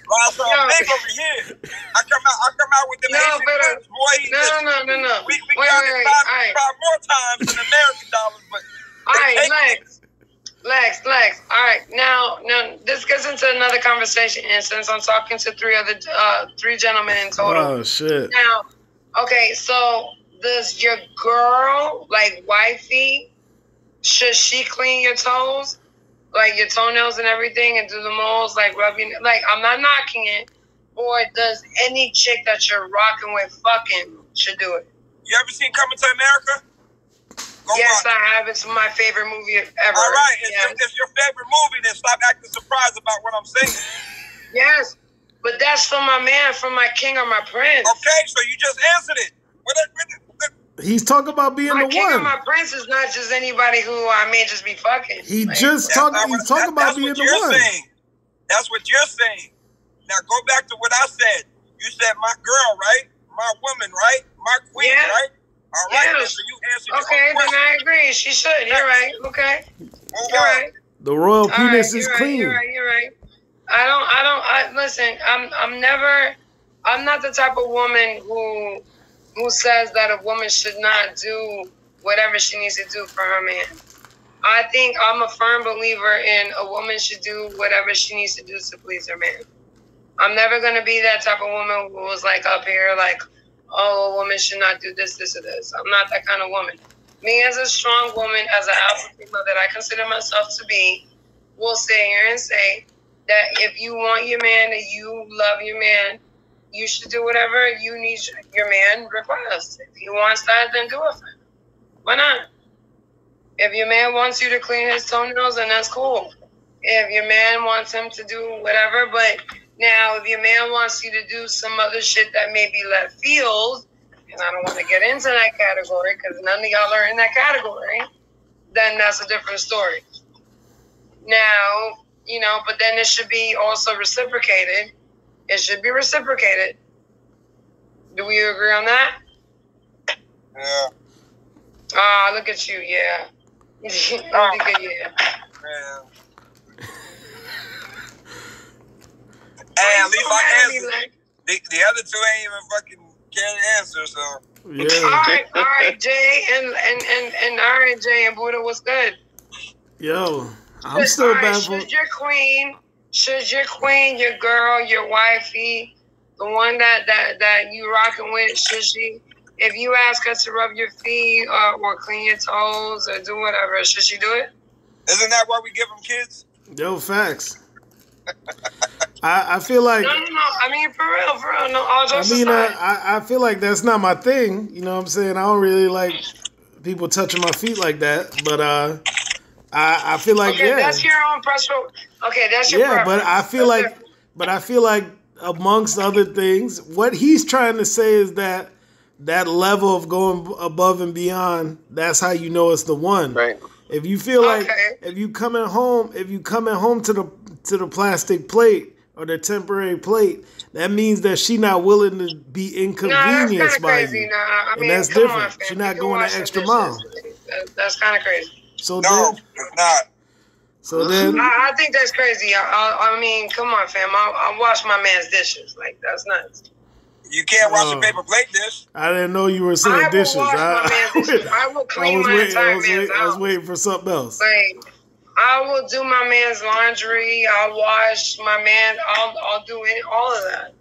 Lots are big over here. I come out with them Asian clips, boy. No. We got it five more times in American dollars, but all right, Lex. All right, now this gets into another conversation, and since I'm talking to three gentlemen in total. Oh shit. Now, okay, so does your girl, like wifey, should she clean your toes, like your toenails and everything, and do the moles, like rubbing? Like, I'm not knocking it, or does any chick that you're rocking with fucking should do it? You ever seen Coming to America? Yes, I have. It's my favorite movie ever. All right, if it's your favorite movie, then stop acting surprised about what I'm saying. Yes, but that's from my man, from my king or my prince. Okay, so you just answered it. He's talking about being my the king one. and my prince is not just anybody who I may just be fucking. He's talking about being the one. Saying. That's what you're saying. Now go back to what I said. You said my girl, right? My woman, right? My queen, right? All right. Yes. So you answered okay, then I agree. She should. You're right. Okay. You're right. The royal penis is right, clean. You're right. Listen, I'm not the type of woman who says that a woman should not do whatever she needs to do for her man. I think I'm a firm believer in a woman should do whatever she needs to do to please her man. I'm never going to be that type of woman who was like up here like, oh, a woman should not do this, or this. I'm not that kind of woman. Me as a strong woman, as an alpha female that I consider myself to be, will sit here and say that if you want your man and you love your man, you should do whatever you need your man requests. If he wants that, then do it for him. Why not? If your man wants you to clean his toenails, then that's cool. If your man wants him to do whatever, but now if your man wants you to do some other shit that may be left field, and I don't want to get into that category because none of y'all are in that category, then that's a different story. Now, but then it should be also reciprocated. It should be reciprocated. Do we agree on that? Yeah. Ah, look at you, yeah. Look at you. Yeah. Hey, at least I answered. The other two ain't even fucking care to answer, so. Yeah. All right, Jay and Jay and Buddha, what's good? Yo, I'm still baffled. Should your queen, your girl, your wifey, the one that you rocking with, should she, if you ask her to rub your feet or clean your toes or do whatever, should she do it? Isn't that why we give them kids? Yo, facts. I feel like... No. I mean, for real. No, all jokes aside. I feel like that's not my thing. You know what I'm saying? I don't really like people touching my feet like that. But I feel like, okay, that's your own personal... Okay, that's your preference. But I feel like amongst other things, what he's trying to say is that level of going above and beyond, that's how you know it's the one. Right. If you feel like if you coming home to the plastic plate or the temporary plate, that means that she not willing to be inconvenienced by you. I mean, and that's different. She's not going the extra mile. That's kind of crazy. So no, it's not. So then, I think that's crazy. I mean, come on, fam. I wash my man's dishes. Like, that's nuts. You can't wash a paper plate dish. I didn't know you were saying dishes. I will clean my entire man's house. I was waiting for something else. Like, I will do my man's laundry. I'll wash my man. I'll do all of that.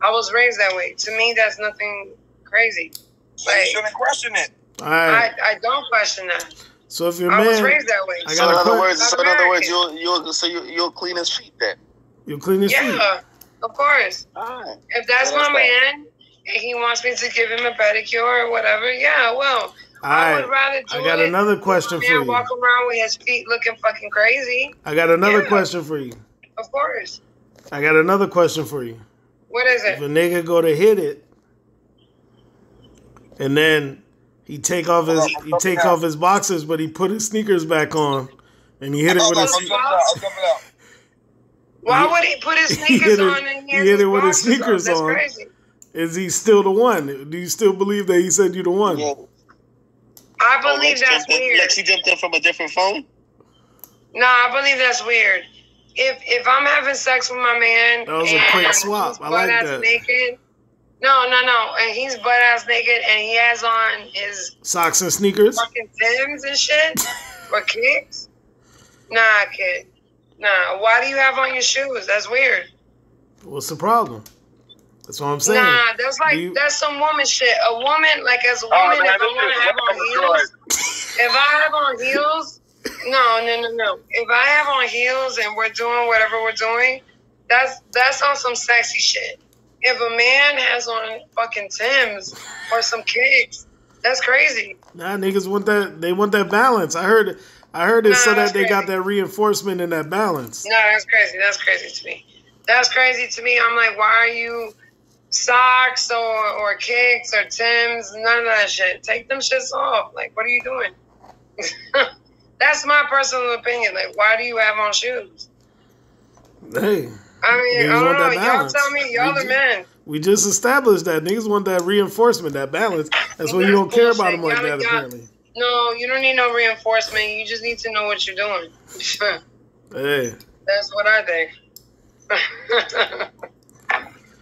I was raised that way. To me, that's nothing crazy. So you shouldn't question it. All right. I don't question that. So if your I man, was raised that way. So in other words, you'll clean his feet then. You'll clean his feet. Yeah, of course. Right. If that's my man and he wants me to give him a pedicure or whatever, yeah, well, I would rather do it. I got another question for you. Walk around with his feet looking fucking crazy. I got another question for you. Of course. I got another question for you. What is it? If a nigga go to hit it, and then he take off his boxers, but he put his sneakers back on, and he hit it with his. Why would he put his sneakers on and he hit it with his sneakers on? That's crazy. Is he still the one? Do you still believe that he said you the one? Yeah. I believe that's weird. Like he jumped in from a different phone? No, I believe that's weird. If I'm having sex with my man, that was a quick swap. I like that. Naked, no, and he's butt ass naked, and he has on his socks and sneakers, fucking Timbs and shit, or kicks. Nah, kid. Nah. Why do you have on your shoes? That's weird. What's the problem? That's what I'm saying. Nah, that's some woman shit. A woman, like as a woman, if I want to have on heels, if I have on heels, no. If I have on heels and we're doing whatever we're doing, that's on some sexy shit. If a man has on fucking Timbs or some kicks, that's crazy. Nah, niggas want that. They want that balance. I heard it so that they got that reinforcement in that balance. No, that's crazy. That's crazy to me. I'm like, why are you socks or kicks or Timbs, none of that shit. Take them shits off. Like, what are you doing? That's my personal opinion. Like, why do you have on shoes? Hey. I mean, I don't know. Y'all tell me. Y'all the men. We just established that niggas want that reinforcement, that balance. That's why you don't care about them like that, apparently. No, you don't need no reinforcement. You just need to know what you're doing. Hey. That's what I think.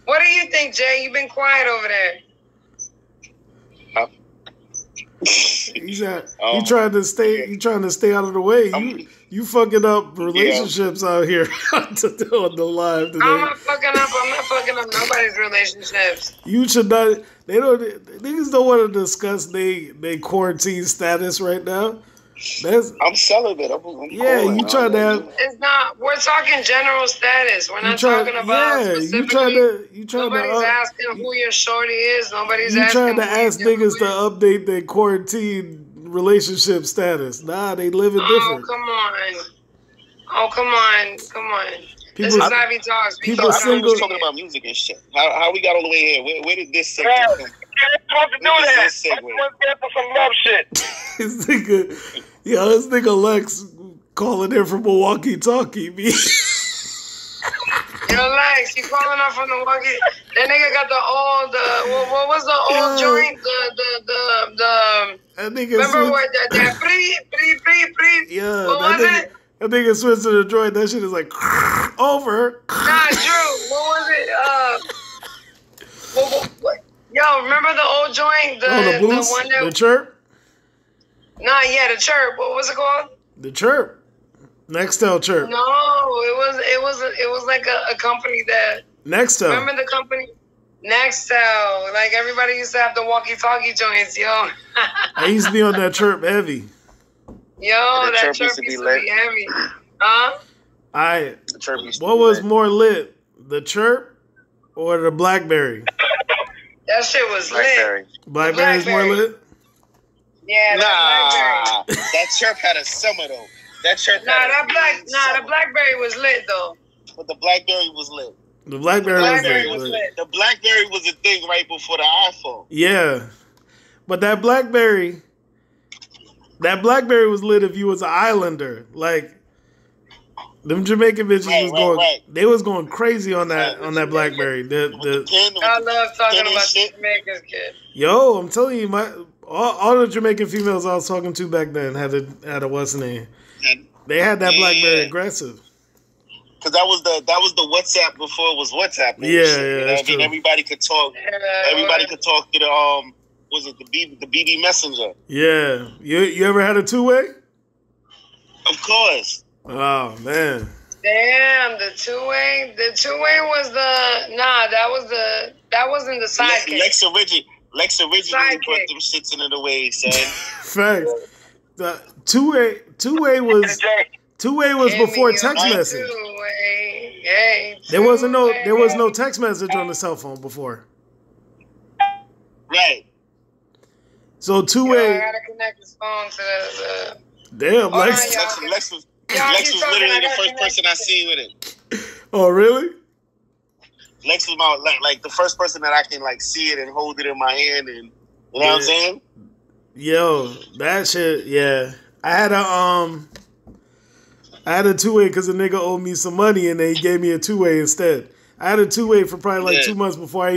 What do you think, Jay? You've been quiet over there. He's trying to stay out of the way. You fucking up relationships out here on the live today. I'm not fucking up nobody's relationships. You should not. Niggas don't want to discuss they quarantine status right now. I'm celibate. I'm you trying to have. It's not. We're talking general status. We're not talking about specifically. Nobody's asking who your shorty is. Nobody's asking. You trying to ask niggas to update their quarantine relationship status? Nah, they living different. Oh come on. This is Ivy Talks. People single. Talking about music and shit. How we got all the way here? Where did this segment come? You're supposed to do that. Let's get for some love shit. This nigga Lex calling in from Milwaukee talkie me. Yo, Lex, you calling up from Milwaukee? That nigga got the old, what was the old joint? That nigga remember what that pre? Yeah, what was it? That nigga switched to the joint. That shit is like over. Nah, Drew, what was it? Yo, remember the old joint? The one that the chirp. Nah, yeah, the chirp. What was it called? The chirp. Nextel chirp. No, it was like a company that. Nextel. Remember the company? Nextel. Like everybody used to have the walkie-talkie joints, yo. I used to be on that chirp heavy. Yo, that chirp used to be heavy. Huh? What was more lit, the chirp or the BlackBerry? That shit was lit. BlackBerry's more lit? Yeah, nah, that chirp had a summer though. That chirp the BlackBerry was lit though. But the BlackBerry was lit. The BlackBerry was lit. The BlackBerry was a thing right before the iPhone. Yeah. But that BlackBerry was lit if you was an islander. Like them Jamaican bitches they was going crazy on that BlackBerry. I love talking about the Jamaicans, kid. Yo, I'm telling you, all the Jamaican females I was talking to back then had a what's name. They had that BlackBerry aggressive. Cause that was the WhatsApp before it was WhatsApp. Yeah, I mean, everybody could talk. Everybody could talk to the was it the BB Messenger? Yeah, you ever had a two-way? Of course. Oh man. Damn, the two-way was that wasn't the sidekick. Lex originally put them shits into the way, son. Facts. The two-way was before text message. There was no text message on the cell phone before. Right. So two-way. I gotta connect this phone to the damn, Lex was literally the first person I seen with it. Oh really? Lex was like the first person that I can like see it and hold it in my hand, and you know what I'm saying? Yo, that shit, yeah. I had a two-way because a nigga owed me some money and then he gave me a two-way instead. I had a two-way for probably like 2 months before I